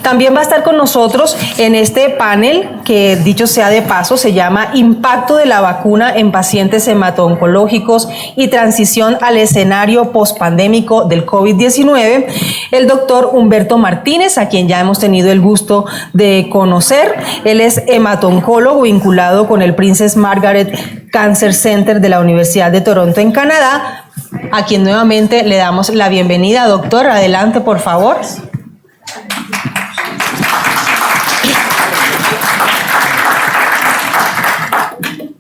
También va a estar con nosotros en este panel, que dicho sea de paso, se llama Impacto de la vacuna en pacientes hemato-oncológicos y transición al escenario pospandémico del COVID-19, el doctor Humberto Martínez, a quien ya hemos tenido el gusto de conocer. Él es hemato-oncólogo vinculado con el Princess Margaret Cancer Center de la Universidad de Toronto en Canadá, a quien nuevamente le damos la bienvenida. Doctor, adelante, por favor.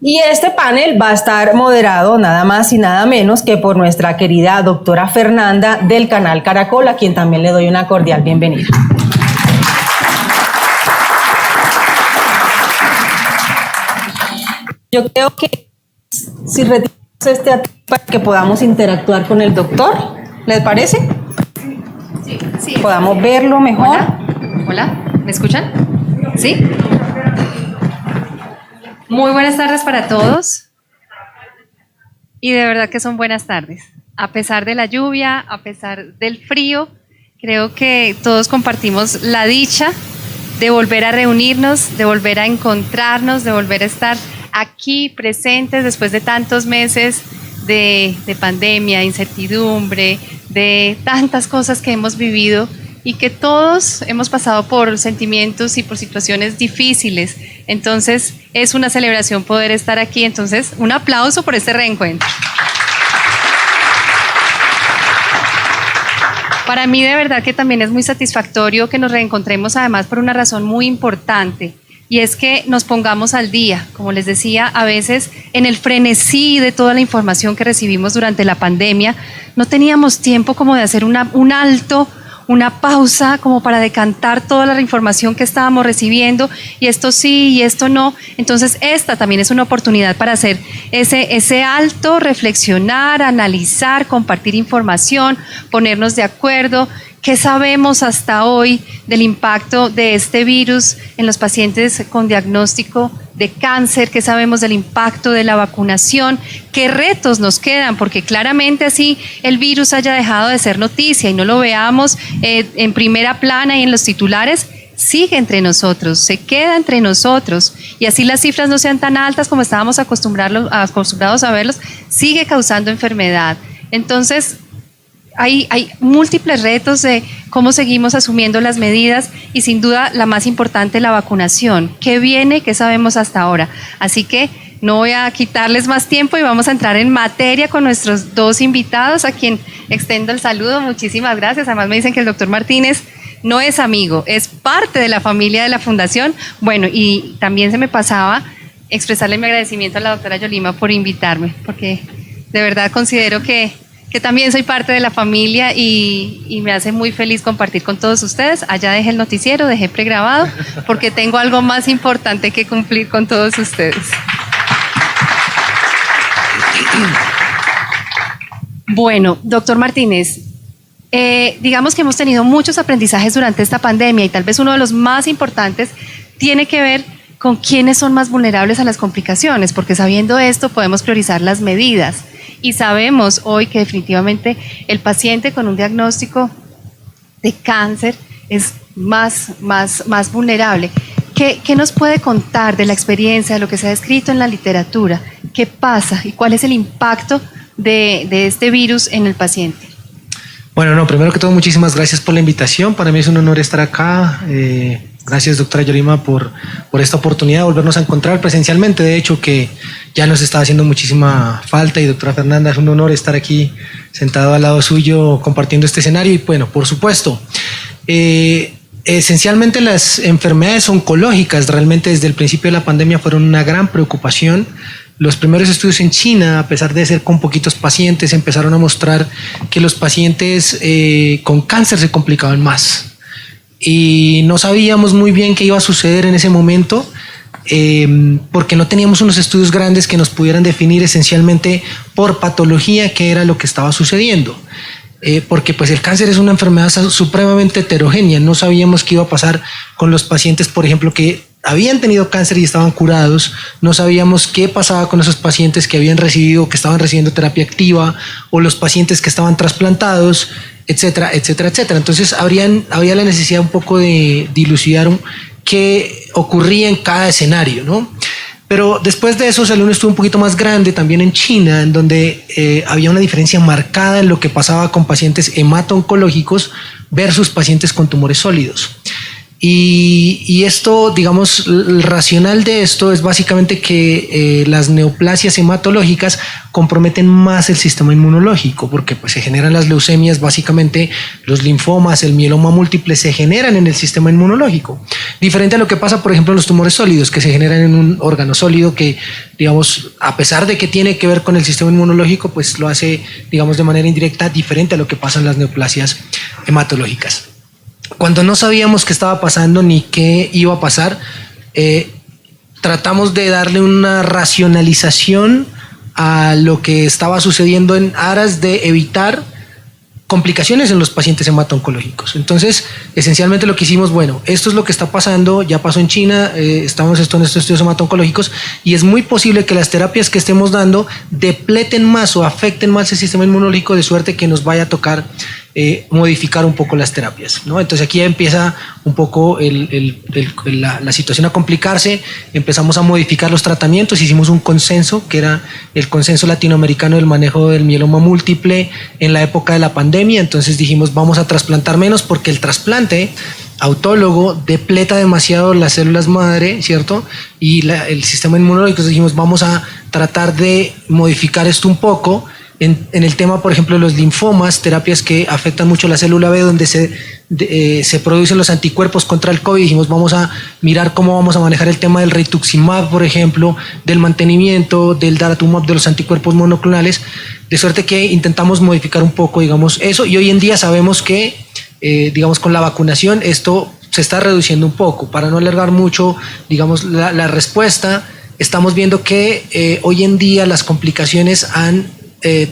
Y este panel va a estar moderado nada más y nada menos que por nuestra querida doctora Fernanda del canal Caracol, a quien también le doy una cordial bienvenida. Yo creo que si retiramos este para que podamos interactuar con el doctor, ¿les parece? Sí, sí. Podamos verlo mejor. Hola, hola, ¿me escuchan? ¿Sí? Muy buenas tardes para todos. Y de verdad que son buenas tardes. A pesar de la lluvia, a pesar del frío, creo que todos compartimos la dicha de volver a reunirnos, de volver a encontrarnos, de volver a estar aquí presentes después de tantos meses de pandemia, incertidumbre, de tantas cosas que hemos vivido y que todos hemos pasado por sentimientos y por situaciones difíciles. Entonces es una celebración poder estar aquí. Entonces, un aplauso por este reencuentro. Para mí de verdad que también es muy satisfactorio que nos reencontremos, además por una razón muy importante, y es que nos pongamos al día. Como les decía, a veces en el frenesí de toda la información que recibimos durante la pandemia, no teníamos tiempo como de hacer un alto, una pausa como para decantar toda la información que estábamos recibiendo, y esto sí y esto no. Entonces esta también es una oportunidad para hacer ese alto, reflexionar, analizar, compartir información, ponernos de acuerdo. ¿Qué sabemos hasta hoy del impacto de este virus en los pacientes con diagnóstico de cáncer? ¿Qué sabemos del impacto de la vacunación? ¿Qué retos nos quedan? Porque claramente así el virus haya dejado de ser noticia y no lo veamos en primera plana y en los titulares, sigue entre nosotros, se queda entre nosotros, y así las cifras no sean tan altas como estábamos acostumbrados a verlos, sigue causando enfermedad. Entonces, hay múltiples retos de cómo seguimos asumiendo las medidas, y sin duda la más importante, la vacunación. ¿Qué viene? ¿Qué sabemos hasta ahora? Así que no voy a quitarles más tiempo y vamos a entrar en materia con nuestros dos invitados, a quien extiendo el saludo. Muchísimas gracias. Además me dicen que el doctor Martínez no es amigo, es parte de la familia de la Fundación. Bueno, y también se me pasaba expresarle mi agradecimiento a la doctora Yolima por invitarme, porque de verdad considero que también soy parte de la familia y me hace muy feliz compartir con todos ustedes. Allá dejé el noticiero, dejé pregrabado, porque tengo algo más importante que cumplir con todos ustedes. Bueno, doctor Martínez, digamos que hemos tenido muchos aprendizajes durante esta pandemia, y tal vez uno de los más importantes tiene que ver con quiénes son más vulnerables a las complicaciones, porque sabiendo esto podemos priorizar las medidas. Y sabemos hoy que definitivamente el paciente con un diagnóstico de cáncer es más vulnerable. ¿Qué nos puede contar de la experiencia, de lo que se ha escrito en la literatura? ¿Qué pasa y cuál es el impacto de este virus en el paciente? Bueno, primero que todo, muchísimas gracias por la invitación. Para mí es un honor estar acá. Gracias, doctora Yolima, por esta oportunidad de volvernos a encontrar presencialmente. De hecho, que ya nos está haciendo muchísima falta, y doctora Fernanda, es un honor estar aquí sentado al lado suyo compartiendo este escenario. Y bueno, por supuesto, esencialmente las enfermedades oncológicas realmente desde el principio de la pandemia fueron una gran preocupación. Los primeros estudios en China, a pesar de ser con poquitos pacientes, empezaron a mostrar que los pacientes con cáncer se complicaban más. Y no sabíamos muy bien qué iba a suceder en ese momento, porque no teníamos unos estudios grandes que nos pudieran definir esencialmente por patología qué era lo que estaba sucediendo. Porque pues el cáncer es una enfermedad supremamente heterogénea. No sabíamos qué iba a pasar con los pacientes, por ejemplo, que habían tenido cáncer y estaban curados. No sabíamos qué pasaba con esos pacientes que estaban recibiendo terapia activa, o los pacientes que estaban trasplantados. etcétera, etcétera, etcétera. Entonces había la necesidad un poco de dilucidar qué ocurría en cada escenario, ¿no? Pero después de eso salió un estudio un poquito más grande también en China, en donde había una diferencia marcada en lo que pasaba con pacientes hemato-oncológicos versus pacientes con tumores sólidos. Y esto, digamos, el racional de esto es básicamente que las neoplasias hematológicas comprometen más el sistema inmunológico, porque pues se generan las leucemias, básicamente los linfomas, el mieloma múltiple se generan en el sistema inmunológico. Diferente a lo que pasa, por ejemplo, en los tumores sólidos, que se generan en un órgano sólido que, digamos, a pesar de que tiene que ver con el sistema inmunológico, pues lo hace, digamos, de manera indirecta, diferente a lo que pasa en las neoplasias hematológicas. Cuando no sabíamos qué estaba pasando ni qué iba a pasar, tratamos de darle una racionalización a lo que estaba sucediendo en aras de evitar complicaciones en los pacientes hemato-oncológicos. Entonces, esencialmente lo que hicimos, bueno, esto es lo que está pasando, ya pasó en China, estamos en estos estudios hemato-oncológicos y es muy posible que las terapias que estemos dando depleten más o afecten más el sistema inmunológico, de suerte que nos vaya a tocar modificar un poco las terapias, ¿no? Entonces aquí empieza un poco la situación a complicarse, empezamos a modificar los tratamientos, hicimos un consenso que era el consenso latinoamericano del manejo del mieloma múltiple en la época de la pandemia. Entonces dijimos, vamos a trasplantar menos porque el trasplante autólogo depleta demasiado las células madre, ¿cierto? Y el sistema inmunológico. Entonces dijimos, vamos a tratar de modificar esto un poco. En el tema, por ejemplo, de los linfomas, terapias que afectan mucho la célula B, donde se producen los anticuerpos contra el COVID, dijimos, vamos a mirar cómo vamos a manejar el tema del rituximab, por ejemplo, del mantenimiento, del daratumab, de los anticuerpos monoclonales, de suerte que intentamos modificar un poco, digamos, eso, y hoy en día sabemos que, digamos, con la vacunación esto se está reduciendo un poco. Para no alargar mucho, digamos, la respuesta, estamos viendo que hoy en día las complicaciones han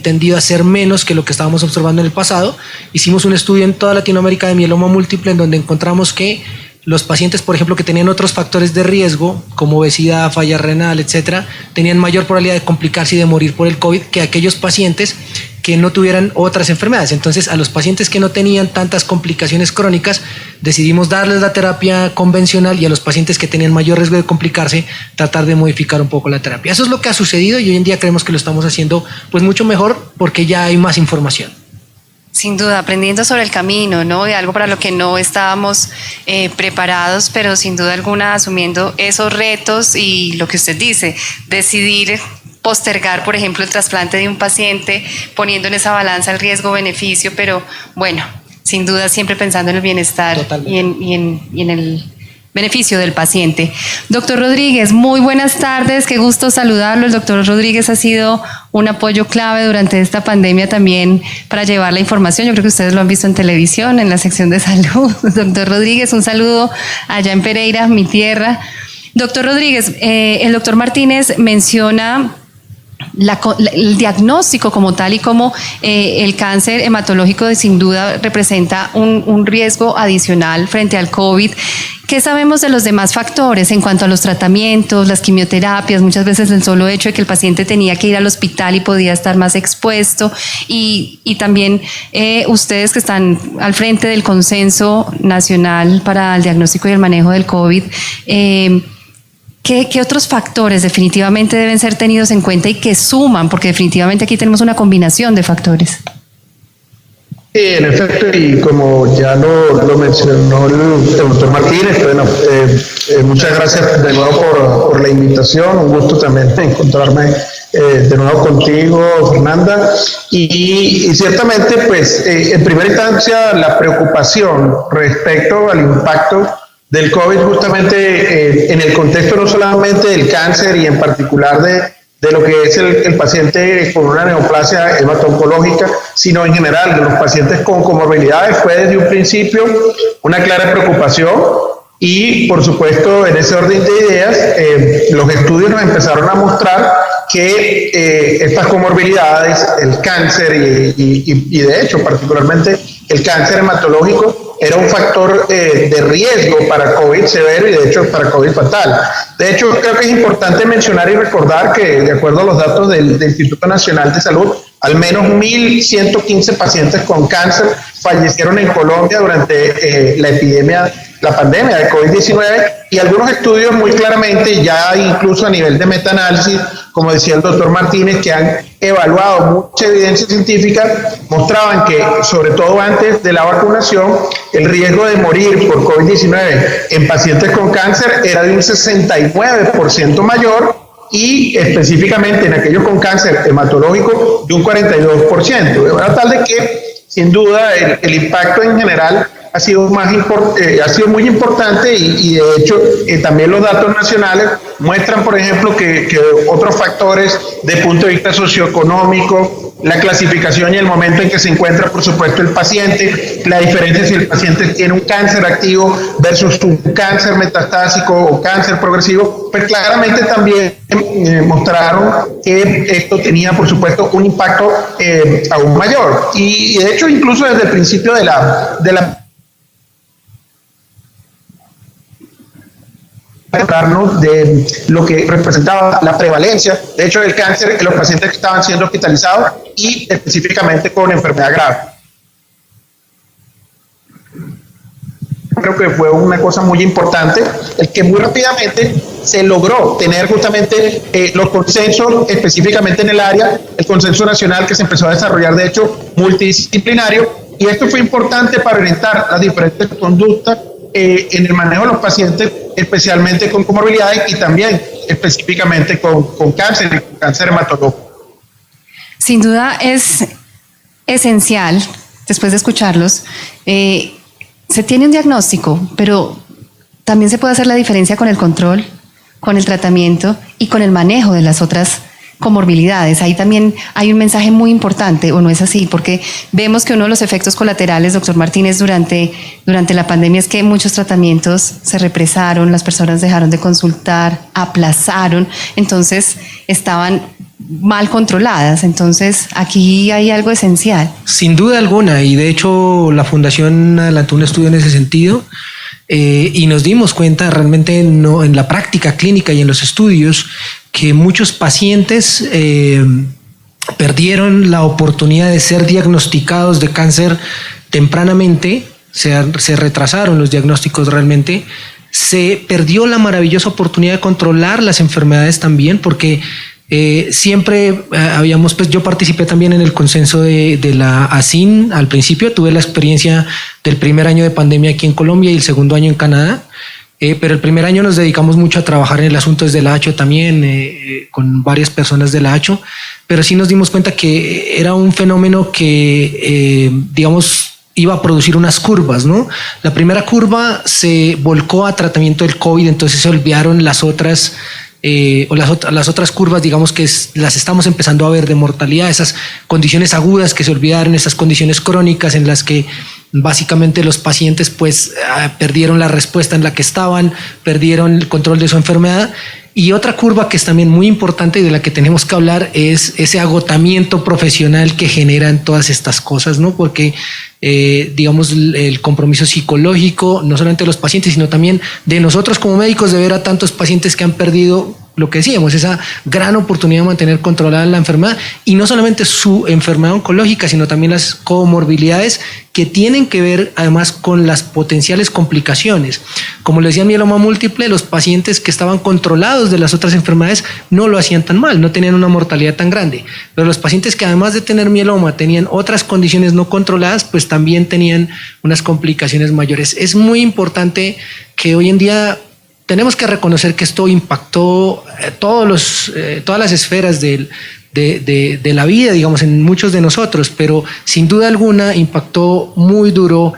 tendido a ser menos que lo que estábamos observando en el pasado. Hicimos un estudio en toda Latinoamérica de mieloma múltiple en donde encontramos que los pacientes, por ejemplo, que tenían otros factores de riesgo como obesidad, falla renal, etcétera, tenían mayor probabilidad de complicarse y de morir por el COVID que aquellos pacientes que no tuvieran otras enfermedades. Entonces, a los pacientes que no tenían tantas complicaciones crónicas, decidimos darles la terapia convencional, y a los pacientes que tenían mayor riesgo de complicarse, tratar de modificar un poco la terapia. Eso es lo que ha sucedido y hoy en día creemos que lo estamos haciendo pues mucho mejor porque ya hay más información. Sin duda, aprendiendo sobre el camino, ¿no? De algo para lo que no estábamos preparados, pero sin duda alguna asumiendo esos retos y lo que usted dice, decidir postergar, por ejemplo, el trasplante de un paciente, poniendo en esa balanza el riesgo-beneficio, pero bueno, sin duda siempre pensando en el bienestar y en el beneficio del paciente. Doctor Rodríguez, muy buenas tardes, qué gusto saludarlo. El doctor Rodríguez ha sido un apoyo clave durante esta pandemia también para llevar la información. Yo creo que ustedes lo han visto en televisión, en la sección de salud. Doctor Rodríguez, un saludo allá en Pereira, mi tierra. Doctor Rodríguez, el doctor Martínez menciona el diagnóstico como tal y como el cáncer hematológico sin duda representa un riesgo adicional frente al COVID. ¿Qué sabemos de los demás factores en cuanto a los tratamientos, las quimioterapias? Muchas veces el solo hecho de que el paciente tenía que ir al hospital y podía estar más expuesto, y también ustedes que están al frente del Consenso Nacional para el Diagnóstico y el Manejo del COVID, ¿qué otros factores definitivamente deben ser tenidos en cuenta y que suman? Porque definitivamente aquí tenemos una combinación de factores. Sí, en efecto, y como ya lo mencionó el doctor Martínez, bueno, muchas gracias de nuevo por la invitación, un gusto también encontrarme de nuevo contigo, Fernanda, y ciertamente, pues, en primera instancia, la preocupación respecto al impacto del COVID justamente en el contexto no solamente del cáncer y en particular de lo que es el paciente con una neoplasia hemato-oncológica, sino en general de los pacientes con comorbilidades, fue desde un principio una clara preocupación. Y por supuesto, en ese orden de ideas, los estudios nos empezaron a mostrar que estas comorbilidades, el cáncer y de hecho particularmente el cáncer hematológico, era un factor de riesgo para COVID severo y de hecho para COVID fatal. De hecho, creo que es importante mencionar y recordar que de acuerdo a los datos del Instituto Nacional de Salud, al menos 1.115 pacientes con cáncer fallecieron en Colombia durante la pandemia de COVID-19, y algunos estudios muy claramente, ya incluso a nivel de metaanálisis, como decía el doctor Martínez, que han evaluado mucha evidencia científica, mostraban que, sobre todo antes de la vacunación, el riesgo de morir por COVID-19 en pacientes con cáncer era de un 69% mayor, y específicamente en aquellos con cáncer hematológico de un 42%. De manera tal de que, sin duda, el impacto en general ha sido muy importante, y de hecho también los datos nacionales muestran, por ejemplo, que otros factores de punto de vista socioeconómico, la clasificación y el momento en que se encuentra, por supuesto, el paciente, la diferencia si el paciente tiene un cáncer activo versus un cáncer metastásico o cáncer progresivo, pues claramente también mostraron que esto tenía, por supuesto, un impacto aún mayor. Y de hecho, incluso desde el principio de la de lo que representaba la prevalencia, de hecho, del cáncer en los pacientes que estaban siendo hospitalizados y específicamente con enfermedad grave. Creo que fue una cosa muy importante el que muy rápidamente se logró tener justamente los consensos, específicamente en el área, el consenso nacional que se empezó a desarrollar, de hecho, multidisciplinario, y esto fue importante para orientar las diferentes conductas en el manejo de los pacientes, especialmente con comorbilidades y también específicamente con cáncer y con cáncer hematológico. Sin duda es esencial, después de escucharlos, se tiene un diagnóstico, pero también se puede hacer la diferencia con el control, con el tratamiento y con el manejo de las otras comorbilidades. Ahí también hay un mensaje muy importante, ¿o no es así? Porque vemos que uno de los efectos colaterales, doctor Martínez, durante la pandemia es que muchos tratamientos se represaron, las personas dejaron de consultar, aplazaron, entonces estaban mal controladas. Entonces aquí hay algo esencial. Sin duda alguna, y de hecho la Fundación adelantó un estudio en ese sentido, y nos dimos cuenta realmente en la práctica clínica y en los estudios que muchos pacientes perdieron la oportunidad de ser diagnosticados de cáncer tempranamente, se retrasaron los diagnósticos realmente, se perdió la maravillosa oportunidad de controlar las enfermedades también, porque siempre habíamos, pues yo participé también en el consenso de la ASIN al principio, tuve la experiencia del primer año de pandemia aquí en Colombia y el segundo año en Canadá, pero el primer año nos dedicamos mucho a trabajar en el asunto desde la ACHO también, con varias personas de la ACHO, pero sí nos dimos cuenta que era un fenómeno que, digamos, iba a producir unas curvas, ¿no? La primera curva se volcó a tratamiento del COVID, entonces se olvidaron las otras las otras curvas, digamos que las estamos empezando a ver de mortalidad, esas condiciones agudas que se olvidaron, esas condiciones crónicas en las que básicamente los pacientes pues perdieron la respuesta en la que estaban, perdieron el control de su enfermedad. Y otra curva que es también muy importante y de la que tenemos que hablar es ese agotamiento profesional que generan todas estas cosas, ¿no? Porque digamos el compromiso psicológico, no solamente de los pacientes, sino también de nosotros como médicos, de ver a tantos pacientes que han perdido lo que decíamos, esa gran oportunidad de mantener controlada la enfermedad, y no solamente su enfermedad oncológica, sino también las comorbilidades que tienen que ver además con las potenciales complicaciones. Como les decía, mieloma múltiple, los pacientes que estaban controlados de las otras enfermedades no lo hacían tan mal, no tenían una mortalidad tan grande, pero los pacientes que además de tener mieloma tenían otras condiciones no controladas, pues también tenían unas complicaciones mayores. Es muy importante que hoy en día tenemos que reconocer que esto impactó todas las esferas de la vida, digamos, en muchos de nosotros, pero sin duda alguna impactó muy duro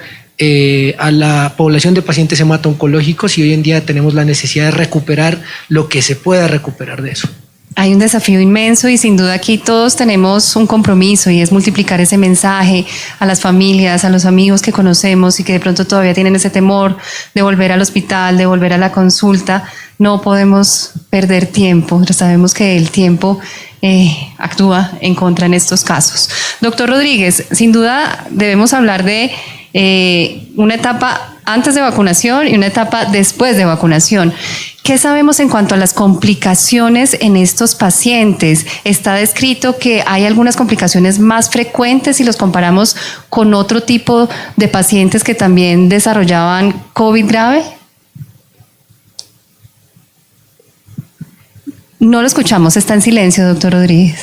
a la población de pacientes hemato-oncológicos, y hoy en día tenemos la necesidad de recuperar lo que se pueda recuperar de eso. Hay un desafío inmenso y sin duda aquí todos tenemos un compromiso, y es multiplicar ese mensaje a las familias, a los amigos que conocemos y que de pronto todavía tienen ese temor de volver al hospital, de volver a la consulta. No podemos perder tiempo, sabemos que el tiempo actúa en contra en estos casos. Doctor Rodríguez, sin duda debemos hablar de una etapa antes de vacunación y una etapa después de vacunación. ¿Qué sabemos en cuanto a las complicaciones en estos pacientes? Está descrito que hay algunas complicaciones más frecuentes si los comparamos con otro tipo de pacientes que también desarrollaban COVID grave. No lo escuchamos, está en silencio, doctor Rodríguez.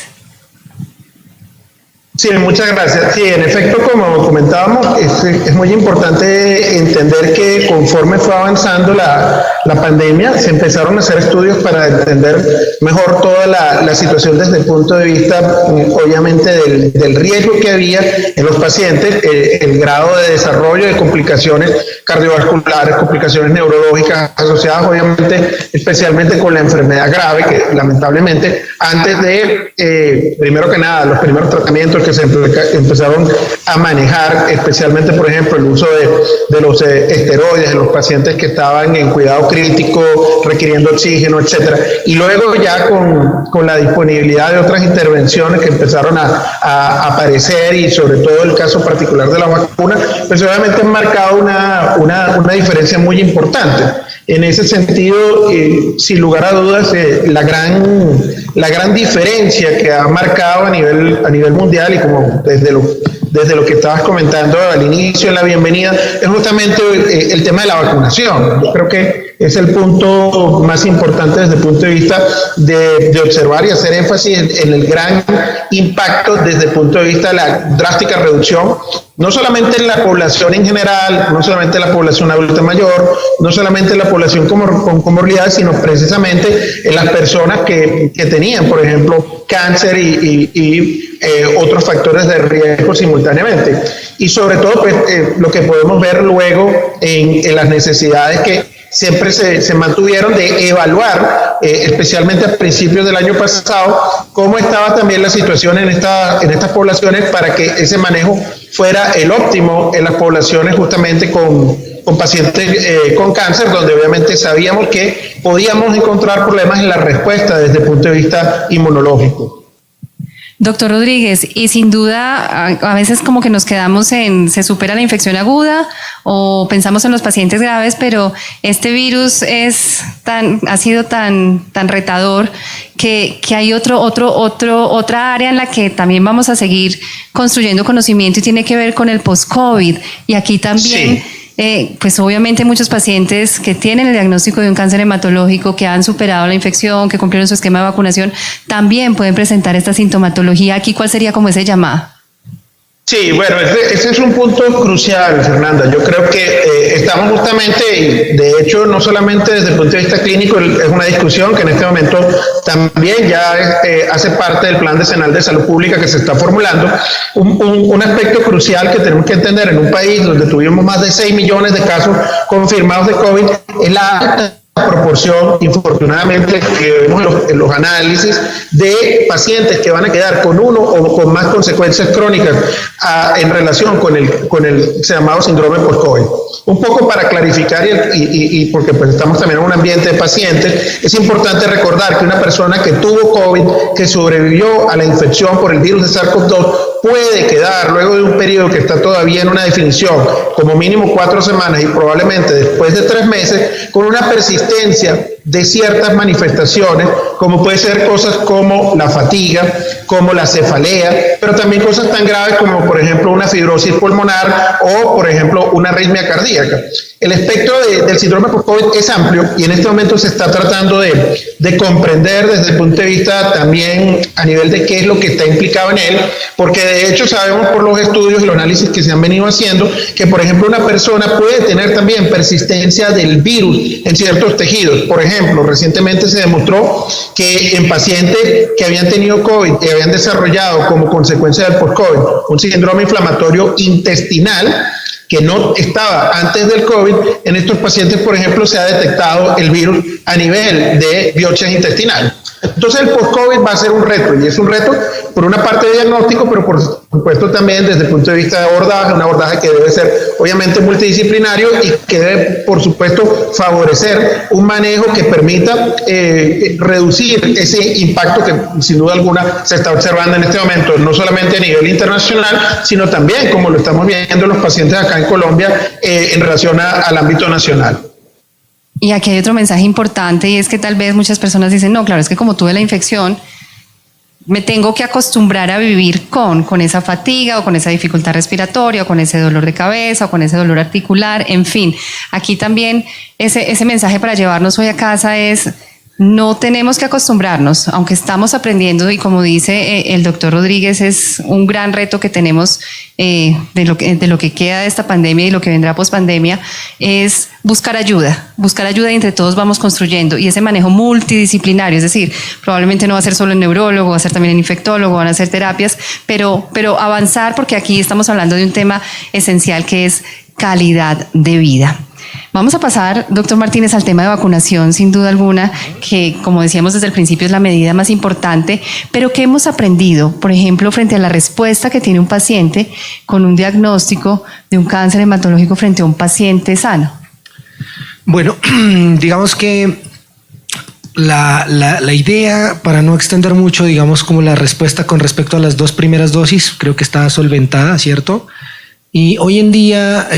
Sí, muchas gracias. Sí, en efecto, como comentábamos, es muy importante entender que conforme fue avanzando la pandemia, se empezaron a hacer estudios para entender mejor toda la situación desde el punto de vista, obviamente, del riesgo que había en los pacientes, el grado de desarrollo de complicaciones cardiovasculares, complicaciones neurológicas asociadas, obviamente, especialmente con la enfermedad grave, que lamentablemente, antes de, primero que nada, los primeros tratamientos que se empezaron a manejar, especialmente, por ejemplo, el uso de los esteroides en los pacientes que estaban en cuidado crítico, requiriendo oxígeno, etcétera. Y luego ya con la disponibilidad de otras intervenciones que empezaron a aparecer, y sobre todo el caso particular de la vacuna, pues obviamente han marcado una diferencia muy importante. En ese sentido, sin lugar a dudas, la gran diferencia que ha marcado a nivel mundial, y como desde lo que estabas comentando al inicio, en la bienvenida, es justamente el tema de la vacunación. Yo creo que es el punto más importante desde el punto de vista de observar y hacer énfasis en el gran impacto desde el punto de vista de la drástica reducción, no solamente en la población en general, no solamente en la población adulta mayor, no solamente en la población con comorbilidades, sino precisamente en las personas que tenían, por ejemplo, cáncer y otros factores de riesgo simultáneamente. Y sobre todo, pues, lo que podemos ver luego en las necesidades que siempre se mantuvieron de evaluar, especialmente a principios del año pasado, cómo estaba también la situación en estas poblaciones para que ese manejo fuera el óptimo en las poblaciones justamente con pacientes con cáncer, donde obviamente sabíamos que podíamos encontrar problemas en la respuesta desde el punto de vista inmunológico. Doctor Rodríguez, y sin duda a veces como que nos quedamos se supera la infección aguda o pensamos en los pacientes graves, pero este virus ha sido tan retador que hay otra área en la que también vamos a seguir construyendo conocimiento, y tiene que ver con el post-COVID. Y aquí también... Sí. Pues obviamente muchos pacientes que tienen el diagnóstico de un cáncer hematológico, que han superado la infección, que cumplieron su esquema de vacunación, también pueden presentar esta sintomatología. Aquí, ¿cuál sería como ese llamado? Sí, bueno, ese es un punto crucial, Fernanda. Yo creo que estamos justamente, y de hecho no solamente desde el punto de vista clínico, es una discusión que en este momento también ya hace parte del Plan Decenal de Salud Pública que se está formulando. Un aspecto crucial que tenemos que entender en un país donde tuvimos más de 6 millones de casos confirmados de COVID es la alta proporción, infortunadamente, que vemos en los análisis de pacientes que van a quedar con uno o con más consecuencias crónicas en relación con el llamado síndrome post-COVID. Un poco para clarificar y porque pues estamos también en un ambiente de pacientes, es importante recordar que una persona que tuvo COVID, que sobrevivió a la infección por el virus de SARS-CoV-2, puede quedar luego de un periodo que está todavía en una definición, como mínimo 4 semanas y probablemente después de 3 meses, con una persistencia de ciertas manifestaciones, como puede ser cosas como la fatiga, como la cefalea, pero también cosas tan graves como, por ejemplo, una fibrosis pulmonar o, por ejemplo, una arritmia cardíaca. El espectro del síndrome post-COVID es amplio, y en este momento se está tratando de comprender desde el punto de vista también a nivel de qué es lo que está implicado en él, porque de hecho sabemos por los estudios y los análisis que se han venido haciendo que, por ejemplo, una persona puede tener también persistencia del virus en ciertos tejidos. Por ejemplo, recientemente se demostró que en pacientes que habían tenido COVID y habían desarrollado como consecuencia del post-COVID un síndrome inflamatorio intestinal que no estaba antes del COVID, en estos pacientes, por ejemplo, se ha detectado el virus a nivel de biopsias intestinales. Entonces el post-COVID va a ser un reto, y es un reto por una parte de diagnóstico, pero por supuesto también desde el punto de vista de abordaje, un abordaje que debe ser obviamente multidisciplinario y que debe por supuesto favorecer un manejo que permita reducir ese impacto que sin duda alguna se está observando en este momento, no solamente a nivel internacional, sino también como lo estamos viendo los pacientes acá en Colombia en relación al ámbito nacional. Y aquí hay otro mensaje importante, y es que tal vez muchas personas dicen, no, claro, es que como tuve la infección, me tengo que acostumbrar a vivir con esa fatiga o con esa dificultad respiratoria o con ese dolor de cabeza o con ese dolor articular, en fin. Aquí también ese mensaje para llevarnos hoy a casa es: no tenemos que acostumbrarnos, aunque estamos aprendiendo, y como dice el doctor Rodríguez, es un gran reto que tenemos de lo que queda de esta pandemia y lo que vendrá post pandemia, es buscar ayuda y entre todos vamos construyendo, y ese manejo multidisciplinario, es decir, probablemente no va a ser solo el neurólogo, va a ser también el infectólogo, van a ser terapias, pero avanzar, porque aquí estamos hablando de un tema esencial que es calidad de vida. Vamos a pasar, doctor Martínez, al tema de vacunación, sin duda alguna, que como decíamos desde el principio es la medida más importante, pero ¿qué hemos aprendido, por ejemplo, frente a la respuesta que tiene un paciente con un diagnóstico de un cáncer hematológico frente a un paciente sano? Bueno, digamos que la idea, para no extender mucho, digamos como la respuesta con respecto a las 2 primeras dosis, creo que está solventada, ¿cierto? Y hoy en día,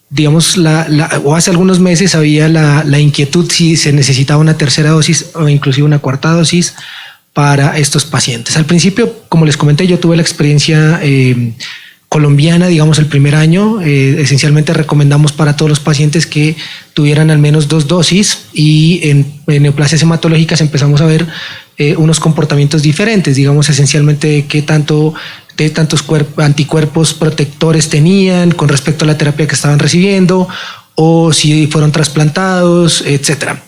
digamos, o hace algunos meses había la inquietud si se necesitaba una tercera dosis o inclusive una cuarta dosis para estos pacientes. Al principio, como les comenté, yo tuve la experiencia colombiana, digamos, el primer año. Esencialmente recomendamos para todos los pacientes que tuvieran al menos 2 dosis, y en neoplasias hematológicas empezamos a ver unos comportamientos diferentes, digamos, esencialmente de tantos anticuerpos protectores tenían con respecto a la terapia que estaban recibiendo, o si fueron trasplantados, etcétera.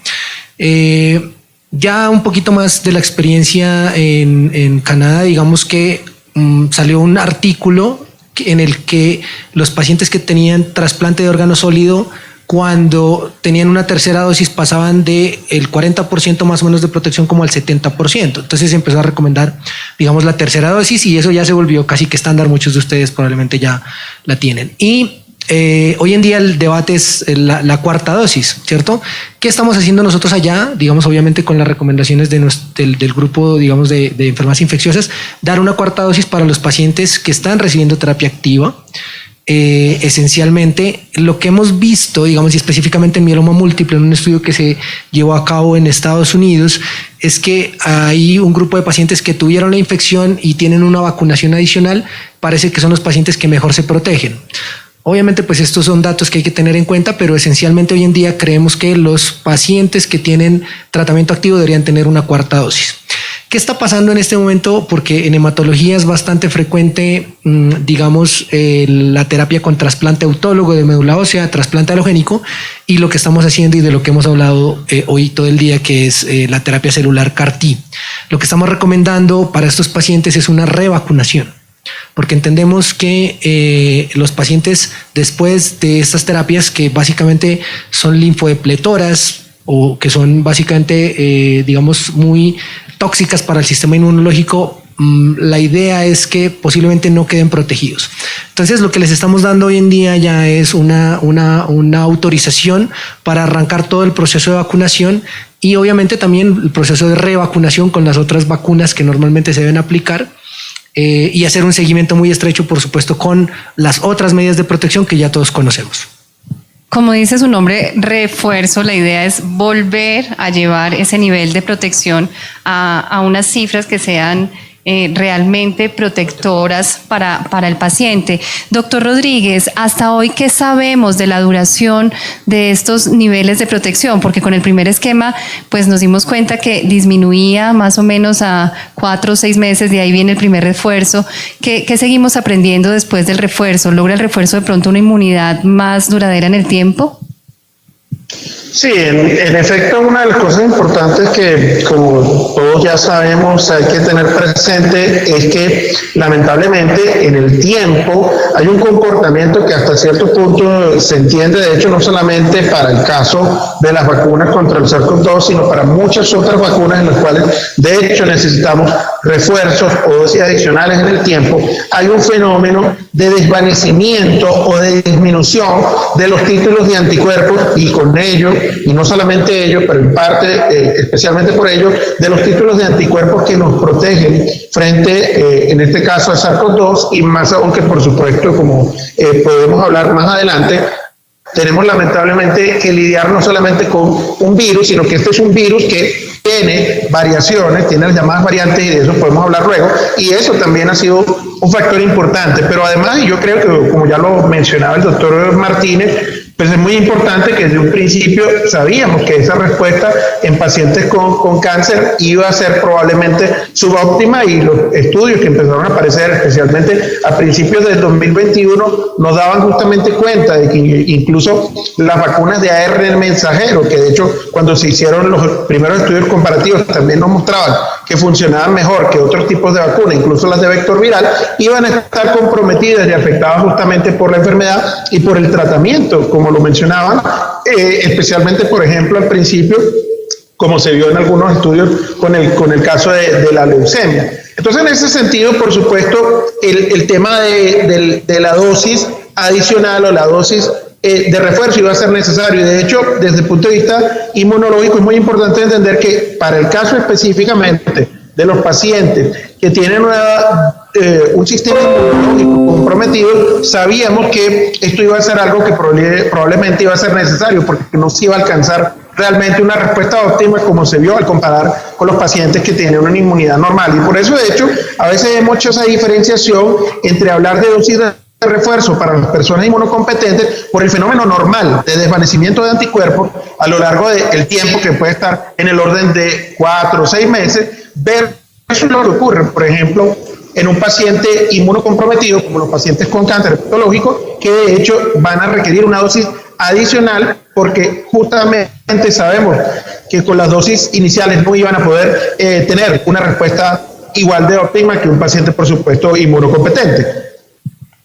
Ya un poquito más de la experiencia en Canadá, digamos que salió un artículo en el que los pacientes que tenían trasplante de órgano sólido, cuando tenían una tercera dosis, pasaban de el 40% más o menos de protección como al 70%. Entonces se empezó a recomendar, digamos, la tercera dosis, y eso ya se volvió casi que estándar. Muchos de ustedes probablemente ya la tienen. Y hoy en día el debate es la cuarta dosis, ¿cierto? ¿Qué estamos haciendo nosotros allá? Digamos, obviamente con las recomendaciones del grupo, digamos, de enfermedades infecciosas, dar una cuarta dosis para los pacientes que están recibiendo terapia activa. Esencialmente lo que hemos visto, digamos, y específicamente en mieloma múltiple, en un estudio que se llevó a cabo en Estados Unidos, es que hay un grupo de pacientes que tuvieron la infección y tienen una vacunación adicional. Parece que son los pacientes que mejor se protegen. Obviamente, pues estos son datos que hay que tener en cuenta, pero esencialmente hoy en día creemos que los pacientes que tienen tratamiento activo deberían tener una cuarta dosis. ¿Qué está pasando en este momento? Porque en hematología es bastante frecuente, digamos, la terapia con trasplante autólogo de médula ósea, trasplante halogénico, y lo que estamos haciendo y de lo que hemos hablado hoy todo el día, que es la terapia celular CAR-T. Lo que estamos recomendando para estos pacientes es una revacunación, porque entendemos que los pacientes, después de estas terapias, que básicamente son linfodepletoras o que son básicamente, digamos, muy tóxicas para el sistema inmunológico, la idea es que posiblemente no queden protegidos. Entonces, lo que les estamos dando hoy en día ya es una autorización para arrancar todo el proceso de vacunación, y obviamente también el proceso de revacunación con las otras vacunas que normalmente se deben aplicar, y hacer un seguimiento muy estrecho, por supuesto, con las otras medidas de protección que ya todos conocemos. Como dice su nombre, refuerzo, la idea es volver a llevar ese nivel de protección a unas cifras que sean realmente protectoras para el paciente. Doctor Rodríguez, hasta hoy, ¿qué sabemos de la duración de estos niveles de protección? Porque con el primer esquema, pues nos dimos cuenta que disminuía más o menos a 4 o 6 meses, de ahí viene el primer refuerzo. ¿Qué seguimos aprendiendo después del refuerzo? ¿Logra el refuerzo de pronto una inmunidad más duradera en el tiempo? Sí, en efecto, una de las cosas importantes que, como todos ya sabemos, hay que tener presente es que lamentablemente en el tiempo hay un comportamiento que hasta cierto punto se entiende, de hecho, no solamente para el caso de las vacunas contra el SARS-CoV-2, sino para muchas otras vacunas en las cuales, de hecho, necesitamos refuerzos o dosis adicionales en el tiempo. Hay un fenómeno de desvanecimiento o de disminución de los títulos de anticuerpos y con ello, y no solamente ello, pero en parte, especialmente por ello, de los títulos de anticuerpos que nos protegen frente, en este caso, a SARS-CoV-2 y más aún que, por supuesto, como podemos hablar más adelante, tenemos lamentablemente que lidiar no solamente con un virus, sino que este es un virus que tiene variaciones, tiene las llamadas variantes y de eso podemos hablar luego, y eso también ha sido un factor importante, pero además yo creo que, como ya lo mencionaba el doctor Martínez, pues es muy importante que desde un principio sabíamos que esa respuesta en pacientes con cáncer iba a ser probablemente subóptima y los estudios que empezaron a aparecer, especialmente a principios del 2021, nos daban justamente cuenta de que incluso las vacunas de ARN mensajero, que de hecho cuando se hicieron los primeros estudios comparativos también nos mostraban que funcionaban mejor que otros tipos de vacunas, incluso las de vector viral, iban a estar comprometidas y afectadas justamente por la enfermedad y por el tratamiento, como lo mencionaban, especialmente, por ejemplo, al principio, como se vio en algunos estudios con el caso de la leucemia. Entonces, en ese sentido, por supuesto, el tema de la dosis adicional o la dosis de refuerzo iba a ser necesario. De hecho, desde el punto de vista inmunológico, es muy importante entender que para el caso específicamente de los pacientes que tienen un sistema inmunológico comprometido, sabíamos que esto iba a ser algo que probablemente iba a ser necesario porque no se iba a alcanzar realmente una respuesta óptima como se vio al comparar con los pacientes que tienen una inmunidad normal. Y por eso, de hecho, a veces hemos hecho esa diferenciación entre hablar de dosis de refuerzo para las personas inmunocompetentes por el fenómeno normal de desvanecimiento de anticuerpos a lo largo del tiempo, que puede estar en el orden de 4 o 6 meses, ver eso es lo que ocurre, por ejemplo, en un paciente inmunocomprometido, como los pacientes con cáncer hepatológico, que de hecho van a requerir una dosis adicional porque justamente sabemos que con las dosis iniciales no iban a poder tener una respuesta igual de óptima que un paciente, por supuesto, inmunocompetente.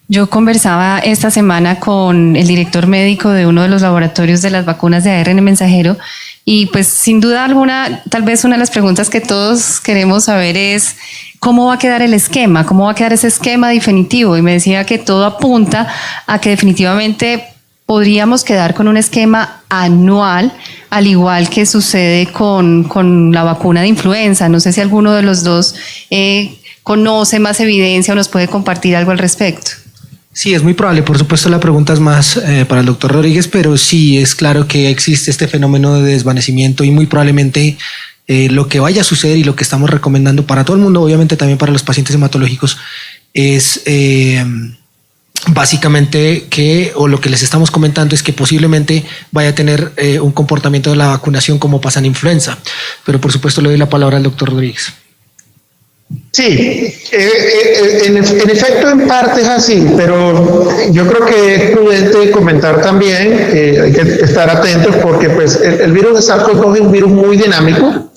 Yo conversaba esta semana con el director médico de uno de los laboratorios de las vacunas de ARN mensajero y pues sin duda alguna, tal vez una de las preguntas que todos queremos saber es ¿cómo va a quedar el esquema? ¿Cómo va a quedar ese esquema definitivo? Y me decía que todo apunta a que definitivamente podríamos quedar con un esquema anual, al igual que sucede con la vacuna de influenza. No sé si alguno de los dos conoce más evidencia o nos puede compartir algo al respecto. Sí, es muy probable. Por supuesto, la pregunta es más para el doctor Rodríguez, pero sí es claro que existe este fenómeno de desvanecimiento y muy probablemente lo que vaya a suceder y lo que estamos recomendando para todo el mundo, obviamente también para los pacientes hematológicos, es básicamente o lo que les estamos comentando es que posiblemente vaya a tener un comportamiento de la vacunación como pasa en influenza. Pero por supuesto le doy la palabra al doctor Rodríguez. Sí, en efecto en parte es así, pero yo creo que es prudente comentar también, hay que estar atentos porque pues el virus de SARS-CoV-2 es un virus muy dinámico,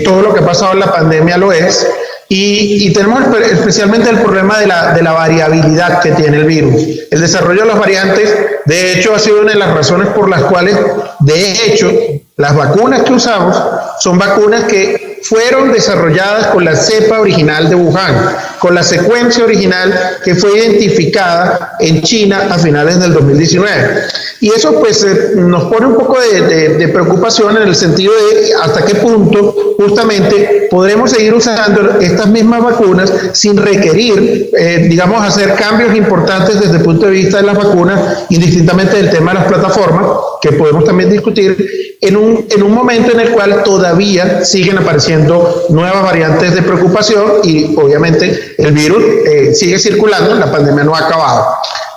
todo lo que ha pasado en la pandemia lo es, y tenemos especialmente el problema de la variabilidad que tiene el virus. El desarrollo de las variantes, de hecho, ha sido una de las razones por las cuales, de hecho, las vacunas que usamos son vacunas que fueron desarrolladas con la cepa original de Wuhan, con la secuencia original que fue identificada en China a finales del 2019. Y eso pues nos pone un poco de preocupación en el sentido de hasta qué punto justamente podremos seguir usando estas mismas vacunas sin requerir, digamos, hacer cambios importantes desde el punto de vista de las vacunas, indistintamente del tema de las plataformas, que podemos también discutir, en un momento en el cual todavía siguen apareciendo nuevas variantes de preocupación y obviamente el virus sigue circulando, la pandemia no ha acabado.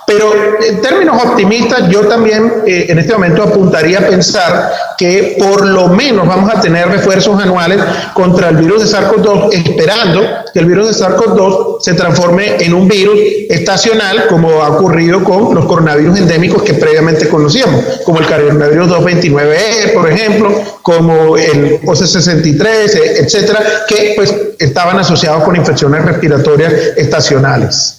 Pero en términos optimistas, yo también en este momento apuntaría a pensar que por lo menos vamos a tener refuerzos anuales contra el virus de SARS-CoV-2, esperando que el virus de SARS-CoV-2 se transforme en un virus estacional, como ha ocurrido con los coronavirus endémicos que previamente conocíamos, como el coronavirus 229E, por ejemplo, como el OC63, etcétera, que pues estaban asociados con infecciones respiratorias estacionales.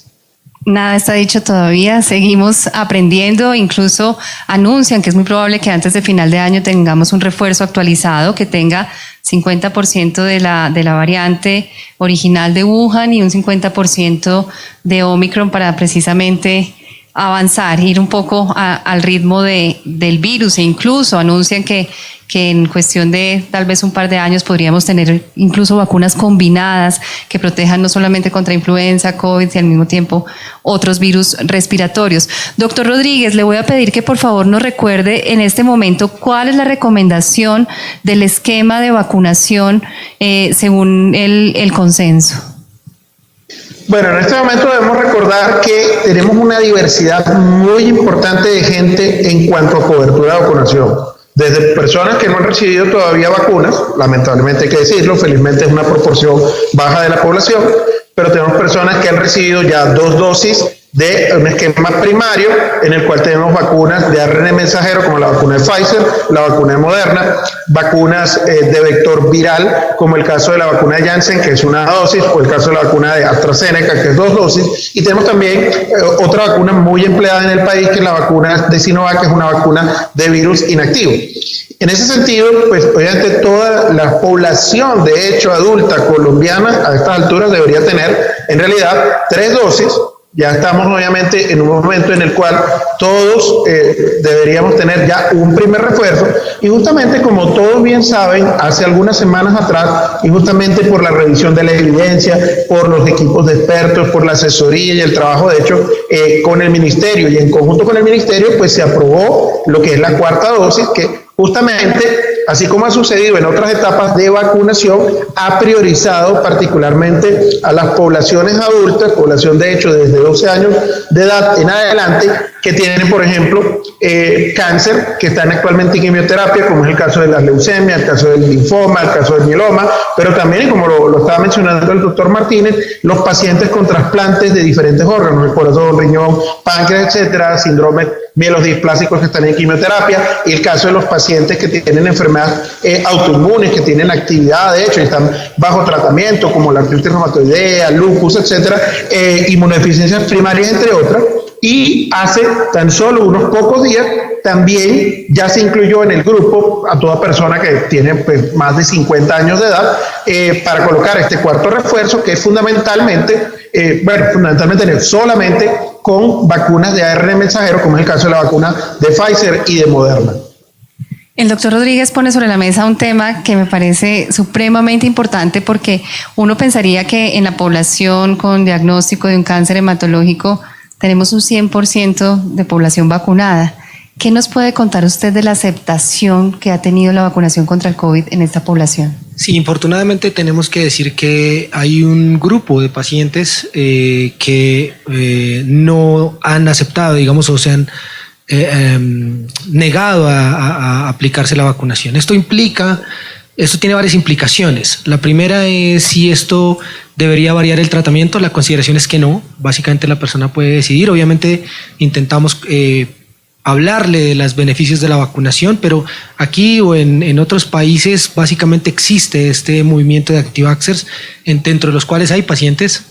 Nada está dicho todavía, seguimos aprendiendo, incluso anuncian que es muy probable que antes de final de año tengamos un refuerzo actualizado que tenga 50% de la variante original de Wuhan y un 50% de Omicron para precisamente avanzar, ir un poco al ritmo del virus, e incluso anuncian que en cuestión de tal vez un par de años podríamos tener incluso vacunas combinadas que protejan no solamente contra influenza, COVID y al mismo tiempo otros virus respiratorios. Doctor Rodríguez, le voy a pedir que por favor nos recuerde en este momento cuál es la recomendación del esquema de vacunación según el consenso. Bueno, en este momento debemos recordar que tenemos una diversidad muy importante de gente en cuanto a cobertura de vacunación. Desde personas que no han recibido todavía vacunas, lamentablemente hay que decirlo, felizmente es una proporción baja de la población, pero tenemos personas que han recibido ya 2 dosis de un esquema primario en el cual tenemos vacunas de ARN mensajero como la vacuna de Pfizer, la vacuna de Moderna, vacunas de vector viral como el caso de la vacuna de Janssen, que es una dosis, o el caso de la vacuna de AstraZeneca, que es 2 dosis, y tenemos también otra vacuna muy empleada en el país, que es la vacuna de Sinovac, que es una vacuna de virus inactivo. En ese sentido, pues obviamente toda la población, de hecho adulta colombiana, a estas alturas debería tener en realidad 3 dosis. Ya estamos obviamente en un momento en el cual todos deberíamos tener ya un primer refuerzo, y justamente como todos bien saben, hace algunas semanas atrás, y justamente por la revisión de la evidencia, por los equipos de expertos, por la asesoría y el trabajo de hecho con el ministerio y en conjunto con el ministerio, pues se aprobó lo que es la 4ª dosis, que justamente, así como ha sucedido en otras etapas de vacunación, ha priorizado particularmente a las poblaciones adultas, población de hecho desde 12 años de edad en adelante, que tienen, por ejemplo, cáncer, que están actualmente en quimioterapia, como es el caso de la leucemia, el caso del linfoma, el caso del mieloma, pero también, como lo estaba mencionando el doctor Martínez, los pacientes con trasplantes de diferentes órganos, el corazón, riñón, páncreas, etcétera, síndromes mielodisplásicos que están en quimioterapia, y el caso de los pacientes que tienen enfermedades autoinmunes, que tienen actividad, de hecho, y están bajo tratamiento, como la artritis reumatoidea, lupus, etcétera, inmunodeficiencias primarias, entre otras. Y hace tan solo unos pocos días también ya se incluyó en el grupo a toda persona que tiene pues, más de 50 años de edad para colocar este 4º refuerzo, que es fundamentalmente solamente con vacunas de ARN mensajero, como es el caso de la vacuna de Pfizer y de Moderna. El doctor Rodríguez pone sobre la mesa un tema que me parece supremamente importante, porque uno pensaría que en la población con diagnóstico de un cáncer hematológico tenemos un 100% de población vacunada. ¿Qué nos puede contar usted de la aceptación que ha tenido la vacunación contra el COVID en esta población? Sí, infortunadamente tenemos que decir que hay un grupo de pacientes que no han aceptado, digamos, o se han negado a aplicarse la vacunación. Esto tiene varias implicaciones. La primera es si esto debería variar el tratamiento. La consideración es que no. Básicamente la persona puede decidir. Obviamente intentamos hablarle de los beneficios de la vacunación, pero aquí o en otros países básicamente existe este movimiento de anti-vaxxers, dentro de los cuales hay pacientes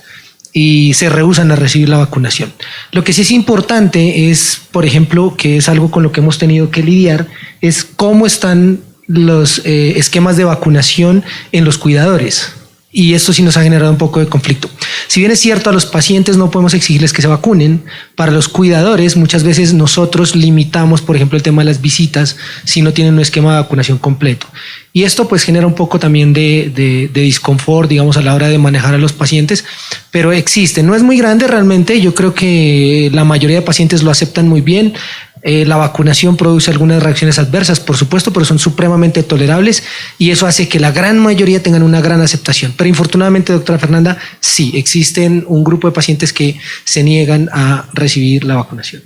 y se rehúsan a recibir la vacunación. Lo que sí es importante es, por ejemplo, que es algo con lo que hemos tenido que lidiar, es cómo están los esquemas de vacunación en los cuidadores. Y esto sí nos ha generado un poco de conflicto. Si bien es cierto, a los pacientes no podemos exigirles que se vacunen, para los cuidadores muchas veces nosotros limitamos, por ejemplo, el tema de las visitas si no tienen un esquema de vacunación completo. Y esto pues genera un poco también de disconfort, digamos, a la hora de manejar a los pacientes, pero existe. No es muy grande realmente, yo creo que la mayoría de pacientes lo aceptan muy bien. La vacunación produce algunas reacciones adversas, por supuesto, pero son supremamente tolerables y eso hace que la gran mayoría tengan una gran aceptación. Pero infortunadamente, doctora Fernanda, sí, existen un grupo de pacientes que se niegan a recibir la vacunación.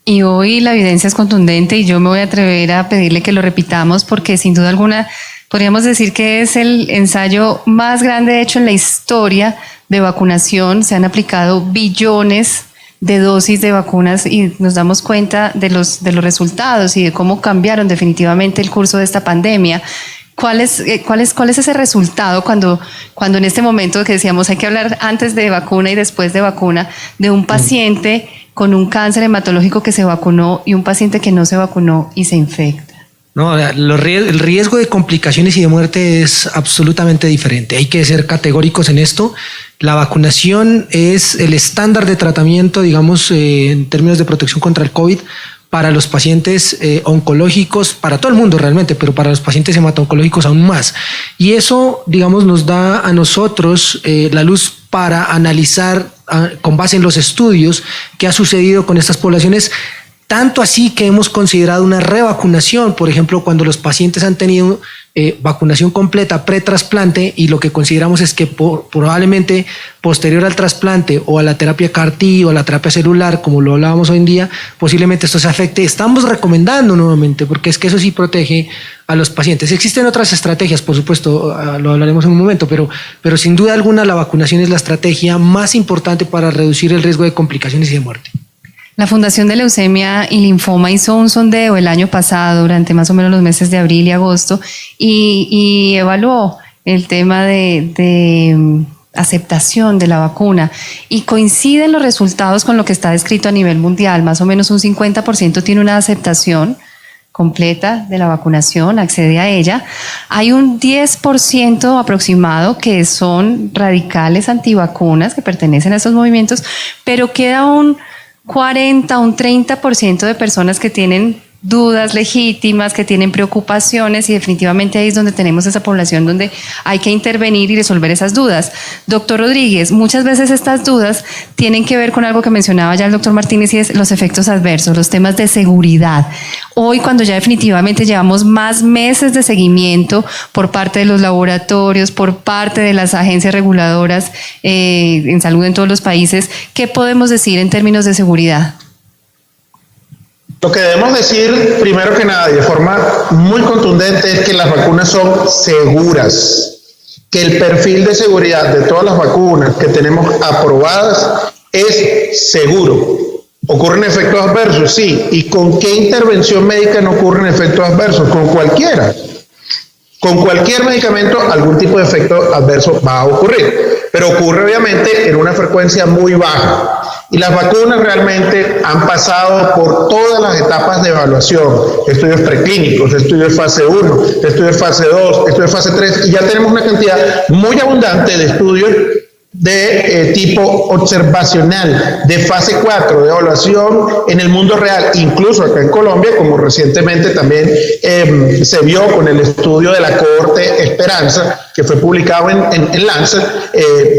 Y hoy la evidencia es contundente y yo me voy a atrever a pedirle que lo repitamos porque sin duda alguna podríamos decir que es el ensayo más grande hecho en la historia de vacunación. Se han aplicado billones de dosis de vacunas y nos damos cuenta de los resultados y de cómo cambiaron definitivamente el curso de esta pandemia. ¿Cuál es ese resultado cuando en este momento que decíamos hay que hablar antes de vacuna y después de vacuna de un paciente con un cáncer hematológico que se vacunó y un paciente que no se vacunó y se infecta? No, el riesgo de complicaciones y de muerte es absolutamente diferente. Hay que ser categóricos en esto. La vacunación es el estándar de tratamiento, digamos, en términos de protección contra el COVID para los pacientes oncológicos, para todo el mundo realmente, pero para los pacientes hemato-oncológicos aún más. Y eso, digamos, nos da a nosotros la luz para analizar con base en los estudios qué ha sucedido con estas poblaciones. Tanto así que hemos considerado una revacunación, por ejemplo, cuando los pacientes han tenido vacunación completa pre-trasplante y lo que consideramos es que probablemente posterior al trasplante o a la terapia CAR-T o a la terapia celular, como lo hablábamos hoy en día, posiblemente esto se afecte. Estamos recomendando nuevamente, porque es que eso sí protege a los pacientes. Existen otras estrategias, por supuesto, lo hablaremos en un momento, pero sin duda alguna la vacunación es la estrategia más importante para reducir el riesgo de complicaciones y de muerte. La Fundación de Leucemia y Linfoma hizo un sondeo el año pasado, durante más o menos los meses de abril y agosto, y evaluó el tema de aceptación de la vacuna. Y coinciden los resultados con lo que está descrito a nivel mundial. Más o menos un 50% tiene una aceptación completa de la vacunación, accede a ella. Hay un 10% aproximado que son radicales antivacunas, que pertenecen a estos movimientos, pero queda un 40, un 30% de personas que tienen dudas legítimas, que tienen preocupaciones y definitivamente ahí es donde tenemos esa población donde hay que intervenir y resolver esas dudas. Doctor Rodríguez, muchas veces estas dudas tienen que ver con algo que mencionaba ya el doctor Martínez y es los efectos adversos, los temas de seguridad. Hoy cuando ya definitivamente llevamos más meses de seguimiento por parte de los laboratorios, por parte de las agencias reguladoras en salud en todos los países, ¿qué podemos decir en términos de seguridad? Lo que debemos decir, primero que nada, y de forma muy contundente, es que las vacunas son seguras, que el perfil de seguridad de todas las vacunas que tenemos aprobadas es seguro. ¿Ocurren efectos adversos? Sí. ¿Y con qué intervención médica no ocurren efectos adversos? Con cualquiera. Con cualquier medicamento algún tipo de efecto adverso va a ocurrir, pero ocurre obviamente en una frecuencia muy baja. Y las vacunas realmente han pasado por todas las etapas de evaluación, estudios preclínicos, estudios fase 1, estudios fase 2, estudios fase 3, y ya tenemos una cantidad muy abundante de estudios de tipo observacional, de fase 4, de evaluación en el mundo real, incluso acá en Colombia, como recientemente también se vio con el estudio de la cohorte Esperanza, que fue publicado en Lancet,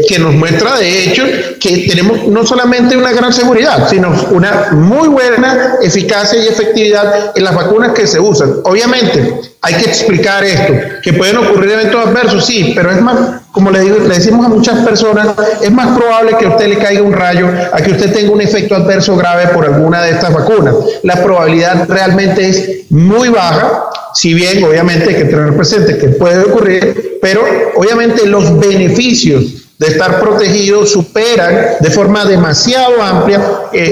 que nos muestra de hecho que tenemos no solamente una gran seguridad, sino una muy buena eficacia y efectividad en las vacunas que se usan. Obviamente, hay que explicar esto, que pueden ocurrir eventos adversos, sí, pero es más, como le decimos a muchas personas, es más probable que a usted le caiga un rayo, a que usted tenga un efecto adverso grave por alguna de estas vacunas. La probabilidad realmente es muy baja, si bien obviamente hay que tener presente que puede ocurrir, pero obviamente los beneficios de estar protegidos superan de forma demasiado amplia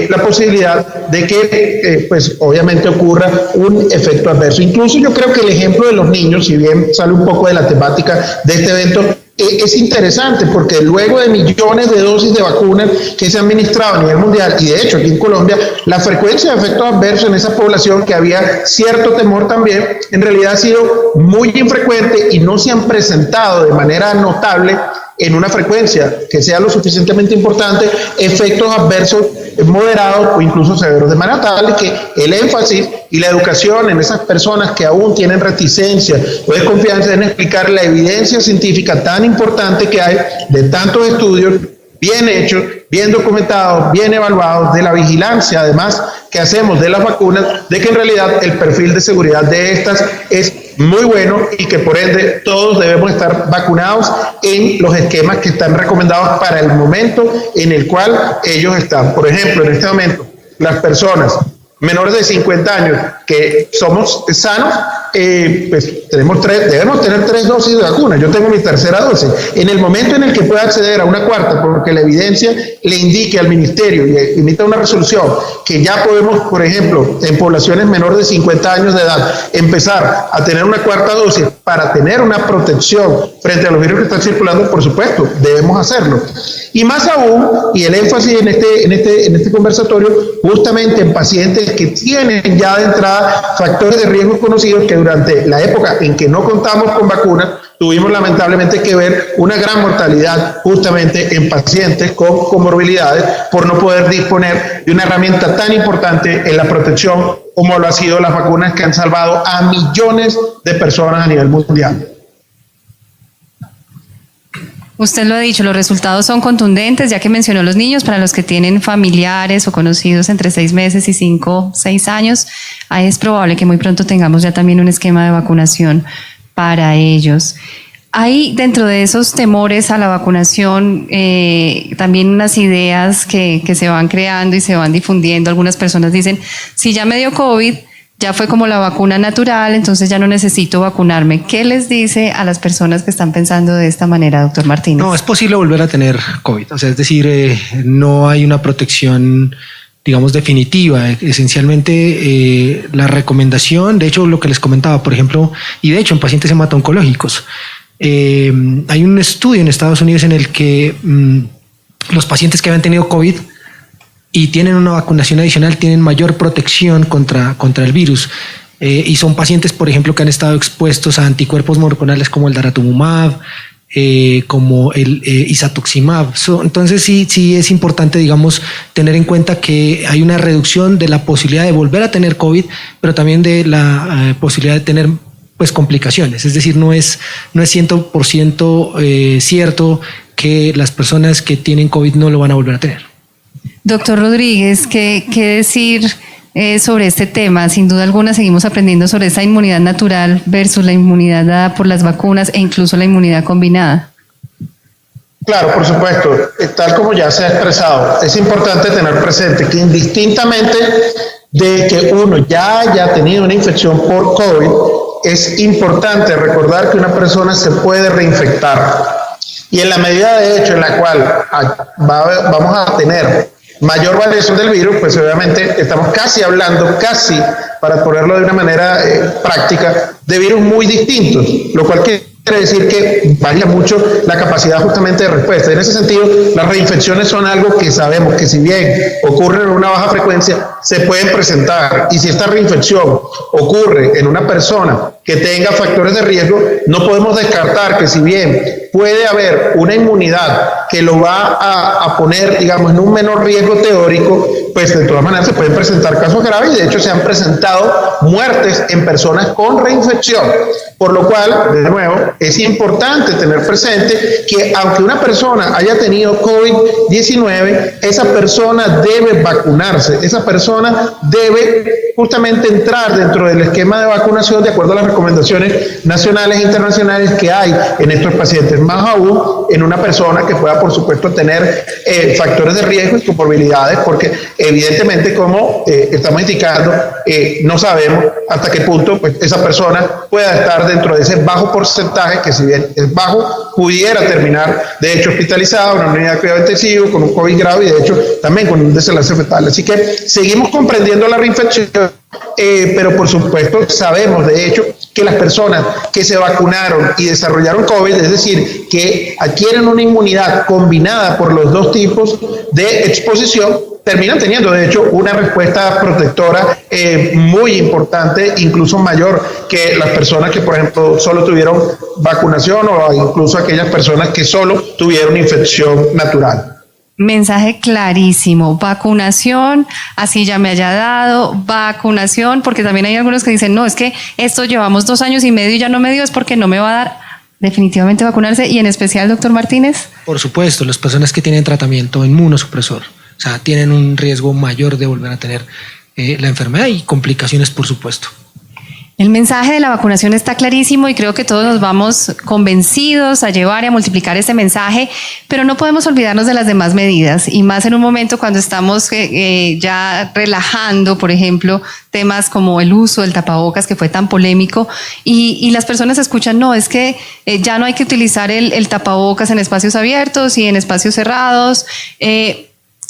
la posibilidad de que pues obviamente ocurra un efecto adverso. Incluso yo creo que el ejemplo de los niños, si bien sale un poco de la temática de este evento, es interesante porque luego de millones de dosis de vacunas que se han administrado a nivel mundial y de hecho aquí en Colombia, la frecuencia de efectos adversos en esa población que había cierto temor también, en realidad ha sido muy infrecuente y no se han presentado de manera notable en una frecuencia que sea lo suficientemente importante efectos adversos moderados o incluso severos, de manera tal que el énfasis y la educación en esas personas que aún tienen reticencia o desconfianza en explicar la evidencia científica tan importante que hay de tantos estudios bien hechos, bien documentados, bien evaluados, de la vigilancia además que hacemos de las vacunas, de que en realidad el perfil de seguridad de estas es muy bueno y que por ende todos debemos estar vacunados en los esquemas que están recomendados para el momento en el cual ellos están. Por ejemplo, en este momento, las personas menores de 50 años que somos sanos, pues debemos tener 3 dosis de vacuna. Yo tengo mi tercera dosis. En el momento en el que pueda acceder a una cuarta, porque la evidencia le indique al ministerio y emita una resolución que ya podemos, por ejemplo, en poblaciones menores de 50 años de edad, empezar a tener una cuarta dosis para tener una protección frente a los virus que están circulando, por supuesto, debemos hacerlo. Y más aún, y el énfasis en este conversatorio, justamente en pacientes que tienen ya de entrada factores de riesgo conocidos, que durante la época en que no contamos con vacunas, tuvimos lamentablemente que ver una gran mortalidad justamente en pacientes con comorbilidades por no poder disponer de una herramienta tan importante en la protección como lo ha sido las vacunas que han salvado a millones de personas a nivel mundial. Usted lo ha dicho, los resultados son contundentes, ya que mencionó los niños. Para los que tienen familiares o conocidos entre 6 meses y 5, 6 años, ahí es probable que muy pronto tengamos ya también un esquema de vacunación para ellos. Hay dentro de esos temores a la vacunación también unas ideas que se van creando y se van difundiendo. Algunas personas dicen, si ya me dio COVID, ya fue como la vacuna natural, entonces ya no necesito vacunarme. ¿Qué les dice a las personas que están pensando de esta manera, doctor Martínez? No, es posible volver a tener COVID. O sea, es decir, no hay una protección, digamos, definitiva. Esencialmente, la recomendación, de hecho, lo que les comentaba, por ejemplo, y de hecho en pacientes hemato-oncológicos, hay un estudio en Estados Unidos en el que los pacientes que habían tenido COVID y tienen una vacunación adicional, tienen mayor protección contra el virus. Y son pacientes, por ejemplo, que han estado expuestos a anticuerpos monoclonales como el daratumumab, como el isatuximab. Entonces sí es importante, digamos, tener en cuenta que hay una reducción de la posibilidad de volver a tener COVID, pero también de la posibilidad de tener pues complicaciones. Es decir, no es 100% cierto que las personas que tienen COVID no lo van a volver a tener. Doctor Rodríguez, ¿qué decir sobre este tema? Sin duda alguna seguimos aprendiendo sobre esa inmunidad natural versus la inmunidad dada por las vacunas e incluso la inmunidad combinada. Claro, por supuesto, tal como ya se ha expresado, es importante tener presente que indistintamente de que uno ya haya tenido una infección por COVID, es importante recordar que una persona se puede reinfectar. Y en la medida de hecho en la cual vamos a tener mayor variación del virus, pues obviamente estamos hablando, para ponerlo de una manera práctica, de virus muy distintos, lo cual quiere decir que varía mucho la capacidad justamente de respuesta. En ese sentido, las reinfecciones son algo que sabemos que si bien ocurren en una baja frecuencia, se pueden presentar. Y si esta reinfección ocurre en una persona que tenga factores de riesgo, no podemos descartar que si bien puede haber una inmunidad que lo va a poner, digamos, en un menor riesgo teórico, pues de todas maneras se pueden presentar casos graves y de hecho se han presentado muertes en personas con reinfección. Por lo cual, de nuevo, es importante tener presente que aunque una persona haya tenido COVID-19, esa persona debe vacunarse, esa persona debe justamente entrar dentro del esquema de vacunación de acuerdo a las recomendaciones nacionales e internacionales que hay en estos pacientes, más aún en una persona que pueda, por supuesto, tener factores de riesgo y comorbilidades, porque evidentemente, como estamos indicando, no sabemos hasta qué punto pues, esa persona pueda estar dentro de ese bajo porcentaje, que si bien es bajo, pudiera terminar, de hecho, hospitalizado en una unidad de cuidado intensivo, con un COVID grave y, de hecho, también con un desenlace fetal. Así que seguimos comprendiendo la reinfección, pero por supuesto sabemos, de hecho, que las personas que se vacunaron y desarrollaron COVID, es decir, que adquieren una inmunidad combinada por los dos tipos de exposición, terminan teniendo, de hecho, una respuesta protectora muy importante, incluso mayor que las personas que, por ejemplo, solo tuvieron vacunación o incluso aquellas personas que solo tuvieron infección natural. Mensaje clarísimo, vacunación, así ya me haya dado, vacunación, porque también hay algunos que dicen, no, es que esto llevamos 2 años y medio y ya no me dio, es porque no me va a dar. Definitivamente vacunarse, y en especial, doctor Martínez. Por supuesto, las personas que tienen tratamiento inmunosupresor, o sea, tienen un riesgo mayor de volver a tener la enfermedad y complicaciones, por supuesto. El mensaje de la vacunación está clarísimo y creo que todos nos vamos convencidos a llevar y a multiplicar este mensaje, pero no podemos olvidarnos de las demás medidas, y más en un momento cuando estamos ya relajando, por ejemplo, temas como el uso del tapabocas, que fue tan polémico, y las personas escuchan, no, es que ya no hay que utilizar el tapabocas en espacios abiertos y en espacios cerrados.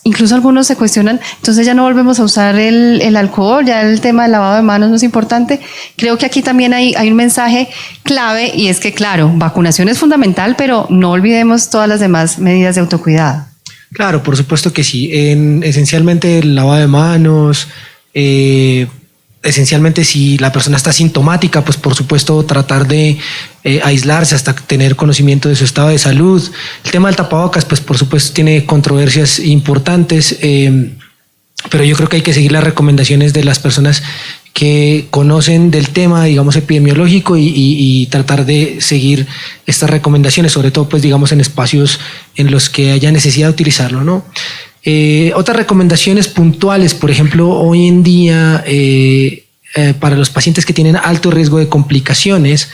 Incluso algunos se cuestionan, entonces ya no volvemos a usar el alcohol, ya el tema del lavado de manos no es importante. Creo que aquí también hay un mensaje clave, y es que, claro, vacunación es fundamental, pero no olvidemos todas las demás medidas de autocuidado. Claro, por supuesto que sí. Esencialmente el lavado de manos, esencialmente si la persona está sintomática, pues por supuesto tratar de aislarse hasta tener conocimiento de su estado de salud. El tema del tapabocas, pues por supuesto tiene controversias importantes, pero yo creo que hay que seguir las recomendaciones de las personas que conocen del tema, digamos, epidemiológico, y tratar de seguir estas recomendaciones, sobre todo, pues digamos, en espacios en los que haya necesidad de utilizarlo, ¿no? Otras recomendaciones puntuales, por ejemplo, hoy en día, para los pacientes que tienen alto riesgo de complicaciones,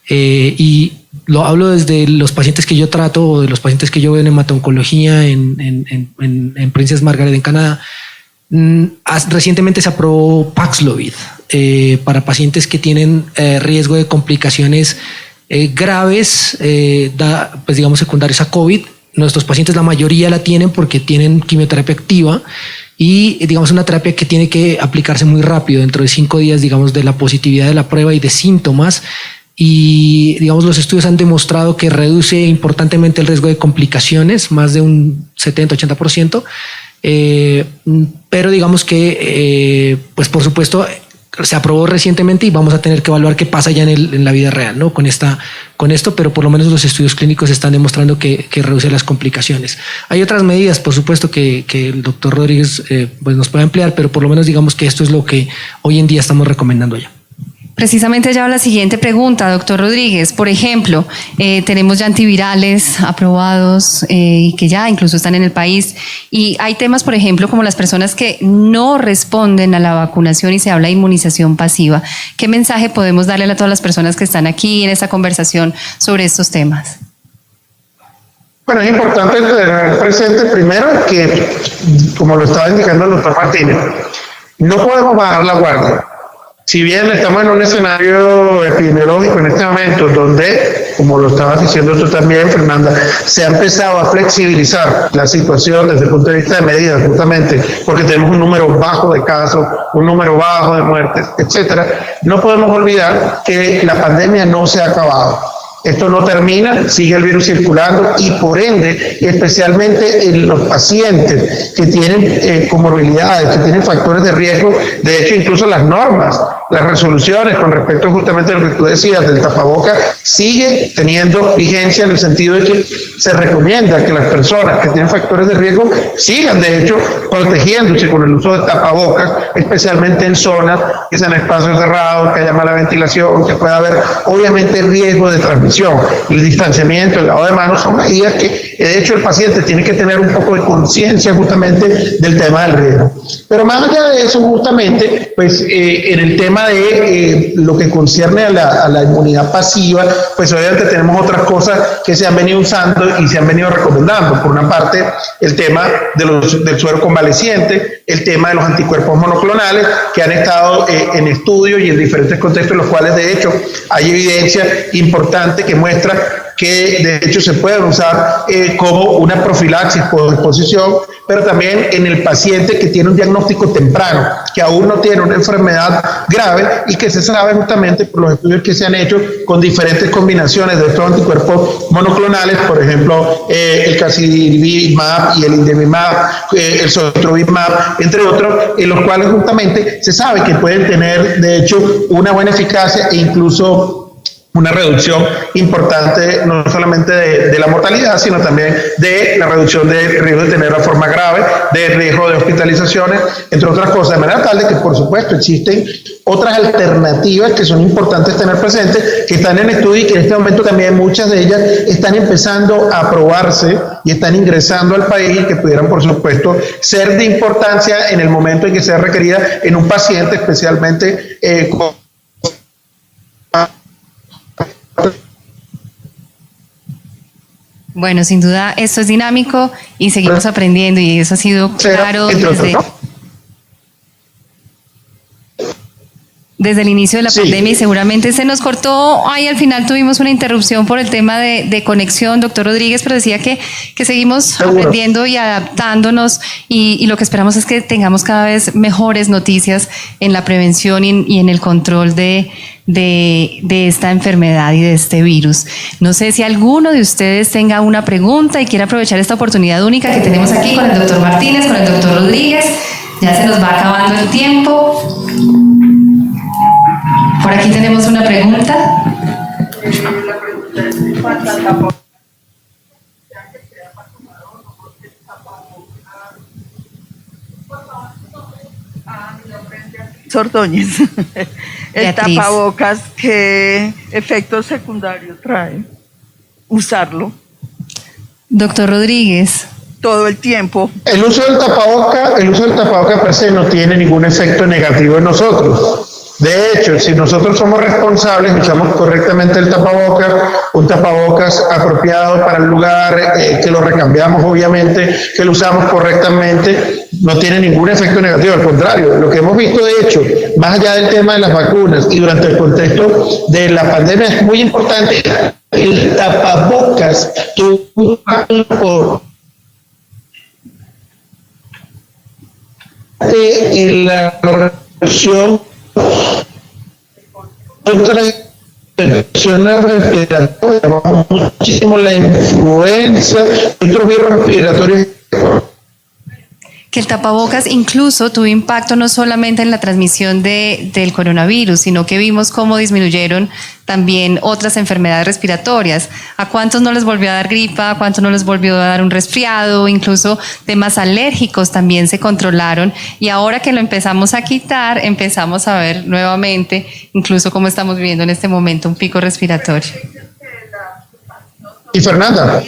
y lo hablo desde los pacientes que yo trato o de los pacientes que yo veo en hemato-oncología en Princess Margaret, en Canadá. Recientemente se aprobó Paxlovid para pacientes que tienen riesgo de complicaciones graves, pues digamos secundarios a COVID. Nuestros pacientes, la mayoría la tienen porque tienen quimioterapia activa, y digamos una terapia que tiene que aplicarse muy rápido, dentro de 5 días, digamos, de la positividad de la prueba y de síntomas. Y digamos, los estudios han demostrado que reduce importantemente el riesgo de complicaciones, más de un 70-80%. Pero digamos que, pues por supuesto, se aprobó recientemente y vamos a tener que evaluar qué pasa ya en la vida real, ¿no? Con esto, pero por lo menos los estudios clínicos están demostrando que reduce las complicaciones. Hay otras medidas, por supuesto, que el doctor Rodríguez pues nos puede ampliar, pero por lo menos digamos que esto es lo que hoy en día estamos recomendando ya. Precisamente ya va la siguiente pregunta, doctor Rodríguez. Por ejemplo, tenemos ya antivirales aprobados y que ya incluso están en el país, y hay temas, por ejemplo, como las personas que no responden a la vacunación y se habla de inmunización pasiva. ¿Qué mensaje podemos darle a todas las personas que están aquí en esta conversación sobre estos temas? Bueno, es importante tener presente primero que, como lo estaba indicando el doctor Martínez, no podemos bajar la guardia. Si bien estamos en un escenario epidemiológico en este momento donde, como lo estabas diciendo tú también, Fernanda, se ha empezado a flexibilizar la situación desde el punto de vista de medidas, justamente porque tenemos un número bajo de casos, un número bajo de muertes, etcétera, no podemos olvidar que la pandemia no se ha acabado. Esto no termina, sigue el virus circulando, y por ende, especialmente en los pacientes que tienen comorbilidades, que tienen factores de riesgo, de hecho incluso las normas, las resoluciones con respecto justamente a lo que tú decías del tapaboca, siguen teniendo vigencia en el sentido de que se recomienda que las personas que tienen factores de riesgo sigan de hecho protegiéndose con el uso de tapabocas, especialmente en zonas que sean espacios cerrados, que haya mala ventilación, que pueda haber obviamente riesgo de transmisión. El distanciamiento, el lavado de manos son medidas que de hecho el paciente tiene que tener un poco de conciencia justamente del tema del riesgo. Pero más allá de eso, justamente, pues en el tema de lo que concierne a la inmunidad pasiva, pues obviamente tenemos otras cosas que se han venido usando y se han venido recomendando. Por una parte, el tema del suero convaleciente, el tema de los anticuerpos monoclonales que han estado en estudio y en diferentes contextos en los cuales de hecho hay evidencia importante que muestra que de hecho se pueden usar como una profilaxis por exposición, pero también en el paciente que tiene un diagnóstico temprano, que aún no tiene una enfermedad grave y que se sabe justamente por los estudios que se han hecho con diferentes combinaciones de estos anticuerpos monoclonales, por ejemplo, el casirivimab y el indemimab, el sotrovimab, entre otros, en los cuales justamente se sabe que pueden tener de hecho una buena eficacia e incluso una reducción importante, no solamente de la mortalidad, sino también de la reducción de riesgo de tener una forma grave, de riesgo de hospitalizaciones, entre otras cosas, de manera tal de que, por supuesto, existen otras alternativas que son importantes tener presentes, que están en estudio y que en este momento también muchas de ellas están empezando a aprobarse y están ingresando al país y que pudieran, por supuesto, ser de importancia en el momento en que sea requerida en un paciente, especialmente con Bueno, sin duda esto es dinámico y seguimos aprendiendo y eso ha sido claro desde el inicio de la pandemia y seguramente se nos cortó, al final tuvimos una interrupción por el tema de conexión, doctor Rodríguez, pero decía que seguimos aprendiendo y adaptándonos y lo que esperamos es que tengamos cada vez mejores noticias en la prevención y en el control de esta enfermedad y de este virus. No sé si alguno de ustedes tenga una pregunta y quiera aprovechar esta oportunidad única que tenemos aquí con el doctor Martínez, con el doctor Rodríguez. Ya se nos va acabando el tiempo. Por aquí tenemos una pregunta. La pregunta es ¿cuántas tapabocas que sea vacunado o no se Ordóñez. El tapabocas, ¿qué efectos secundarios trae usarlo? Doctor Rodríguez. Todo el tiempo. El uso del tapaboca per se no tiene ningún efecto negativo en nosotros. De hecho, si nosotros somos responsables, usamos correctamente el tapabocas, un tapabocas apropiado para el lugar, que lo recambiamos obviamente, que lo usamos correctamente, no tiene ningún efecto negativo, al contrario, lo que hemos visto de hecho, más allá del tema de las vacunas y durante el contexto de la pandemia es muy importante, el tapabocas tuvo la relación infecciones respiratorias, muchísimo la influenza, otros virus respiratorios. Que el tapabocas incluso tuvo impacto no solamente en la transmisión del coronavirus, sino que vimos cómo disminuyeron también otras enfermedades respiratorias. ¿A cuántos no les volvió a dar gripa? ¿A cuántos no les volvió a dar un resfriado? Incluso temas alérgicos también se controlaron. Y ahora que lo empezamos a quitar, empezamos a ver nuevamente, incluso cómo estamos viviendo en este momento, un pico respiratorio. Y Fernanda.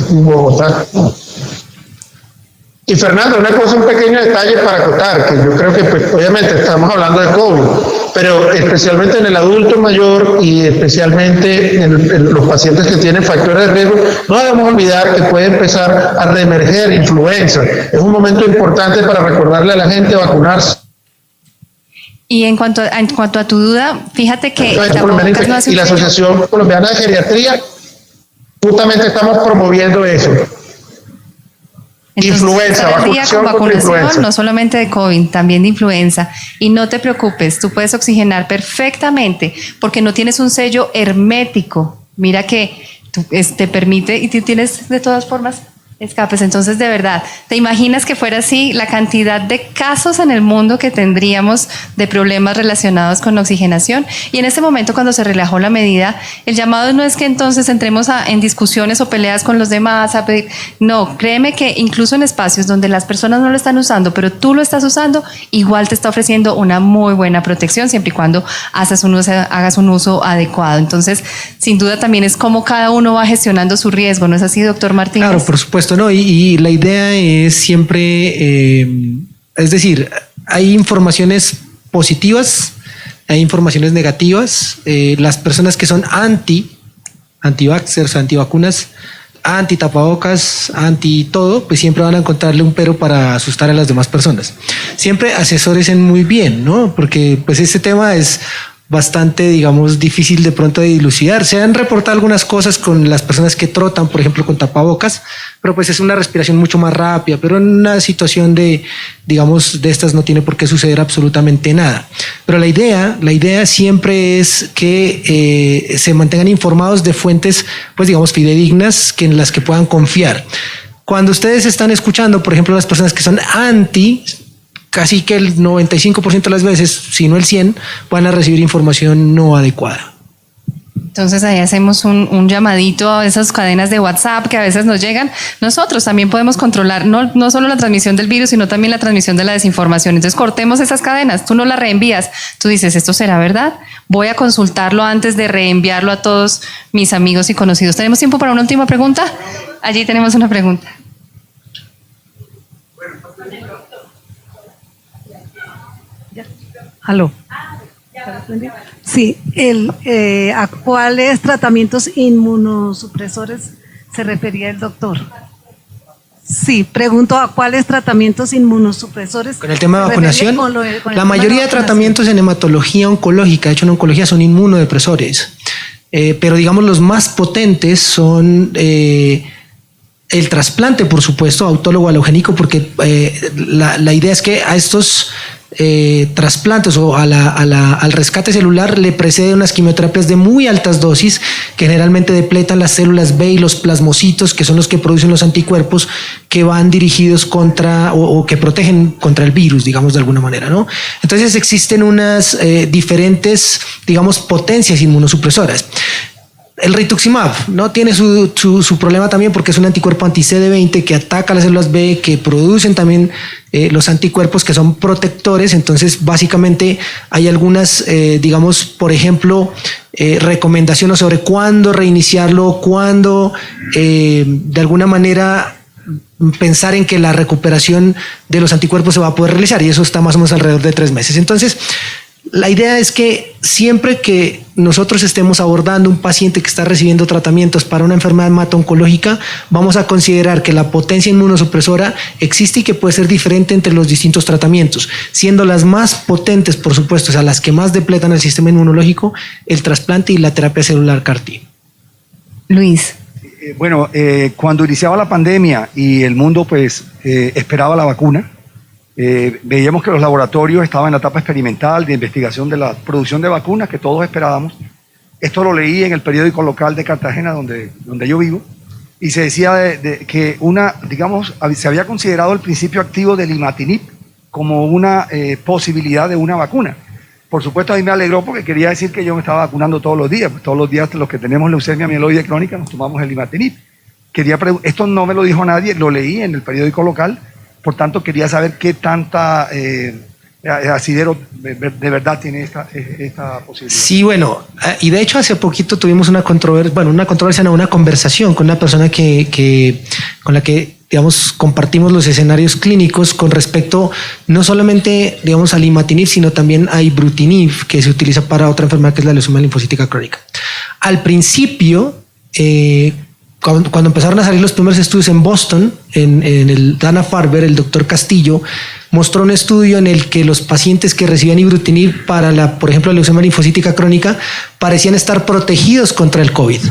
Bogotá. Y Fernando, un pequeño detalle para acotar, que yo creo que pues, obviamente estamos hablando de COVID, pero especialmente en el adulto mayor y especialmente en los pacientes que tienen factores de riesgo, no debemos olvidar que puede empezar a reemerger influenza. Es un momento importante para recordarle a la gente a vacunarse. Y en cuanto a tu duda, fíjate que y la Asociación Colombiana de Geriatría justamente estamos promoviendo eso. Entonces, influenza, vacunación no solamente de COVID, también de influenza. Y no te preocupes, tú puedes oxigenar perfectamente porque no tienes un sello hermético. Mira que te permite y tú tienes de todas formas escapes. Entonces, de verdad, ¿te imaginas que fuera así la cantidad de casos en el mundo que tendríamos de problemas relacionados con oxigenación? Y en este momento, cuando se relajó la medida, el llamado no es que entonces entremos en discusiones o peleas con los demás a pedir. No, créeme que incluso en espacios donde las personas no lo están usando, pero tú lo estás usando, igual te está ofreciendo una muy buena protección siempre y cuando hagas un uso adecuado. Entonces, sin duda también es cómo cada uno va gestionando su riesgo. ¿No es así, doctor Martínez? Claro, por supuesto. ¿No? Y la idea es siempre, es decir, hay informaciones positivas, hay informaciones negativas. Las personas que son anti-vaxxers, antivacunas, anti-tapabocas, anti-todo, pues siempre van a encontrarle un pero para asustar a las demás personas. Siempre asesoresen muy bien, ¿no? Porque pues este tema es bastante, digamos, difícil de pronto de dilucidar. Se han reportado algunas cosas con las personas que trotan, por ejemplo, con tapabocas, pero pues es una respiración mucho más rápida, pero en una situación de, digamos, de estas no tiene por qué suceder absolutamente nada. Pero la idea siempre es que se mantengan informados de fuentes, pues digamos, fidedignas, en las que puedan confiar. Cuando ustedes están escuchando, por ejemplo, las personas que son anti casi que el 95% de las veces, si no el 100%, van a recibir información no adecuada. Entonces ahí hacemos un llamadito a esas cadenas de WhatsApp que a veces nos llegan. Nosotros también podemos controlar no solo la transmisión del virus, sino también la transmisión de la desinformación. Entonces cortemos esas cadenas, tú no las reenvías, tú dices, ¿esto será verdad? Voy a consultarlo antes de reenviarlo a todos mis amigos y conocidos. ¿Tenemos tiempo para una última pregunta? Allí tenemos una pregunta. Aló. Sí, ¿a cuáles tratamientos inmunosupresores se refería el doctor? Sí, pregunto a cuáles tratamientos inmunosupresores. Con el tema de vacunación, con la mayoría de tratamientos en hematología oncológica, de hecho en oncología son inmunodepresores, pero digamos los más potentes son el trasplante, por supuesto, autólogo alogénico, porque la idea es que a estos trasplantes o al rescate celular le preceden unas quimioterapias de muy altas dosis que generalmente depletan las células B y los plasmocitos, que son los que producen los anticuerpos que van dirigidos contra o que protegen contra el virus, digamos de alguna manera, ¿no? Entonces existen unas diferentes, digamos, potencias inmunosupresoras. El rituximab no tiene su problema también porque es un anticuerpo anti-CD20 que ataca las células B, que producen también los anticuerpos que son protectores. Entonces, básicamente hay algunas, digamos, por ejemplo, recomendaciones sobre cuándo reiniciarlo, cuándo de alguna manera pensar en que la recuperación de los anticuerpos se va a poder realizar, y eso está más o menos alrededor de 3 meses. Entonces, la idea es que siempre que nosotros estemos abordando un paciente que está recibiendo tratamientos para una enfermedad hemato-oncológica, vamos a considerar que la potencia inmunosupresora existe y que puede ser diferente entre los distintos tratamientos, siendo las más potentes, por supuesto, o sea, las que más depletan el sistema inmunológico, el trasplante y la terapia celular CAR-T. Luis. Bueno, cuando iniciaba la pandemia y el mundo pues esperaba la vacuna, veíamos que los laboratorios estaban en la etapa experimental de investigación de la producción de vacunas que todos esperábamos. Esto lo leí en el periódico local de Cartagena, donde yo vivo, y se decía que se había considerado el principio activo del imatinib como una posibilidad de una vacuna. Por supuesto, a mí me alegró porque quería decir que yo me estaba vacunando todos los días. Pues todos los días los que tenemos leucemia mieloide crónica nos tomamos el imatinib. Esto no me lo dijo nadie, lo leí en el periódico local. Por tanto, quería saber qué tanta asidero de verdad tiene esta posibilidad. Sí, bueno, y de hecho hace poquito tuvimos una conversación con una persona con la que, digamos, compartimos los escenarios clínicos con respecto no solamente, digamos, al imatinib, sino también a ibrutinib, que se utiliza para otra enfermedad que es la leucemia linfocítica crónica. Al principio, cuando empezaron a salir los primeros estudios en Boston, en el Dana-Farber, el doctor Castillo mostró un estudio en el que los pacientes que recibían ibrutinib para por ejemplo, la leucemia linfocítica crónica parecían estar protegidos contra el COVID.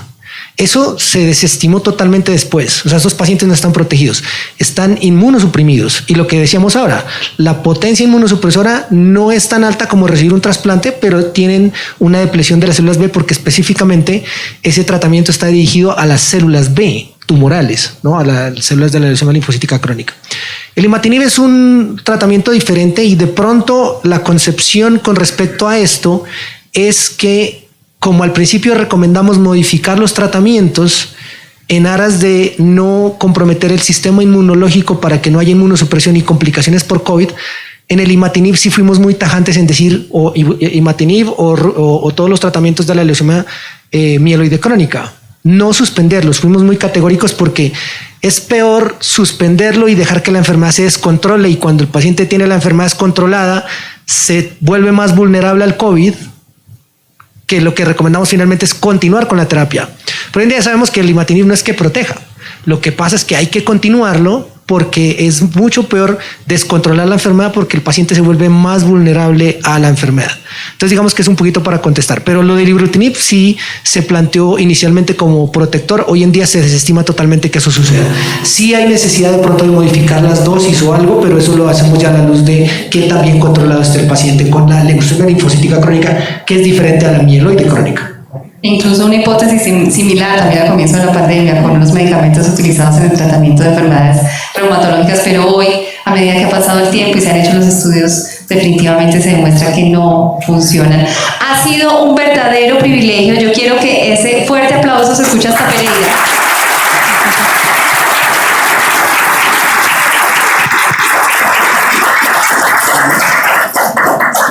Eso se desestimó totalmente después. O sea, estos pacientes no están protegidos, están inmunosuprimidos. Y lo que decíamos ahora, la potencia inmunosupresora no es tan alta como recibir un trasplante, pero tienen una depresión de las células B porque específicamente ese tratamiento está dirigido a las células B tumorales, ¿no? A las células de la leucemia linfocítica crónica. El imatinib es un tratamiento diferente y de pronto la concepción con respecto a esto es que, como al principio recomendamos modificar los tratamientos en aras de no comprometer el sistema inmunológico para que no haya inmunosupresión y complicaciones por COVID, en el imatinib sí fuimos muy tajantes en decir o imatinib o todos los tratamientos de la leucemia mieloide crónica. No suspenderlos, fuimos muy categóricos porque es peor suspenderlo y dejar que la enfermedad se descontrole, y cuando el paciente tiene la enfermedad descontrolada se vuelve más vulnerable al COVID, que lo que recomendamos finalmente es continuar con la terapia. Pero hoy en día sabemos que el imatinib no es que proteja. Lo que pasa es que hay que continuarlo porque es mucho peor descontrolar la enfermedad porque el paciente se vuelve más vulnerable a la enfermedad. Entonces digamos que es un poquito para contestar, pero lo del ibrutinib sí se planteó inicialmente como protector. Hoy en día se desestima totalmente que eso suceda. Sí hay necesidad de pronto de modificar las dosis o algo, pero eso lo hacemos ya a la luz de qué tan bien controlado está el paciente con la leucemia linfocítica crónica, que es diferente a la mieloide crónica. Incluso una hipótesis similar también al comienzo de la pandemia con los medicamentos utilizados en el tratamiento de enfermedades reumatológicas, pero hoy a medida que ha pasado el tiempo y se han hecho los estudios, definitivamente se demuestra que no funcionan. Ha sido un verdadero privilegio. Yo quiero que ese fuerte aplauso se escuche hasta Pereira.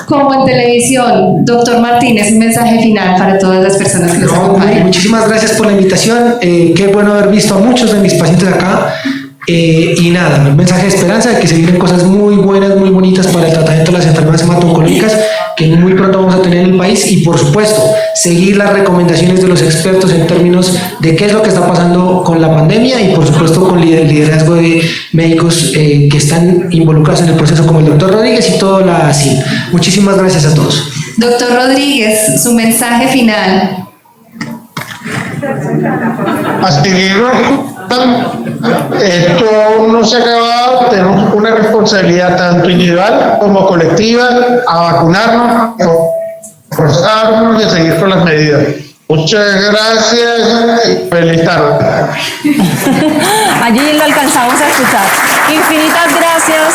Como en televisión, doctor Martínez, un mensaje final para todas las personas que nos acompañan. Muchísimas gracias por la invitación. Qué bueno haber visto a muchos de mis pacientes acá. Y nada, un mensaje de esperanza de que se vienen cosas muy buenas, muy bonitas para el tratamiento de las enfermedades hemato-oncológicas que muy pronto vamos a tener en el país, y por supuesto seguir las recomendaciones de los expertos en términos de qué es lo que está pasando con la pandemia, y por supuesto con el liderazgo de médicos que están involucrados en el proceso, como el doctor Rodríguez y toda la ASIL. Muchísimas gracias a todos. Doctor Rodríguez, su mensaje final. Esto no se ha acabado, tenemos una responsabilidad tanto individual como colectiva a vacunarnos, a forzarnos y a seguir con las medidas. Muchas gracias y feliz tarde. Allí lo alcanzamos a escuchar. Infinitas gracias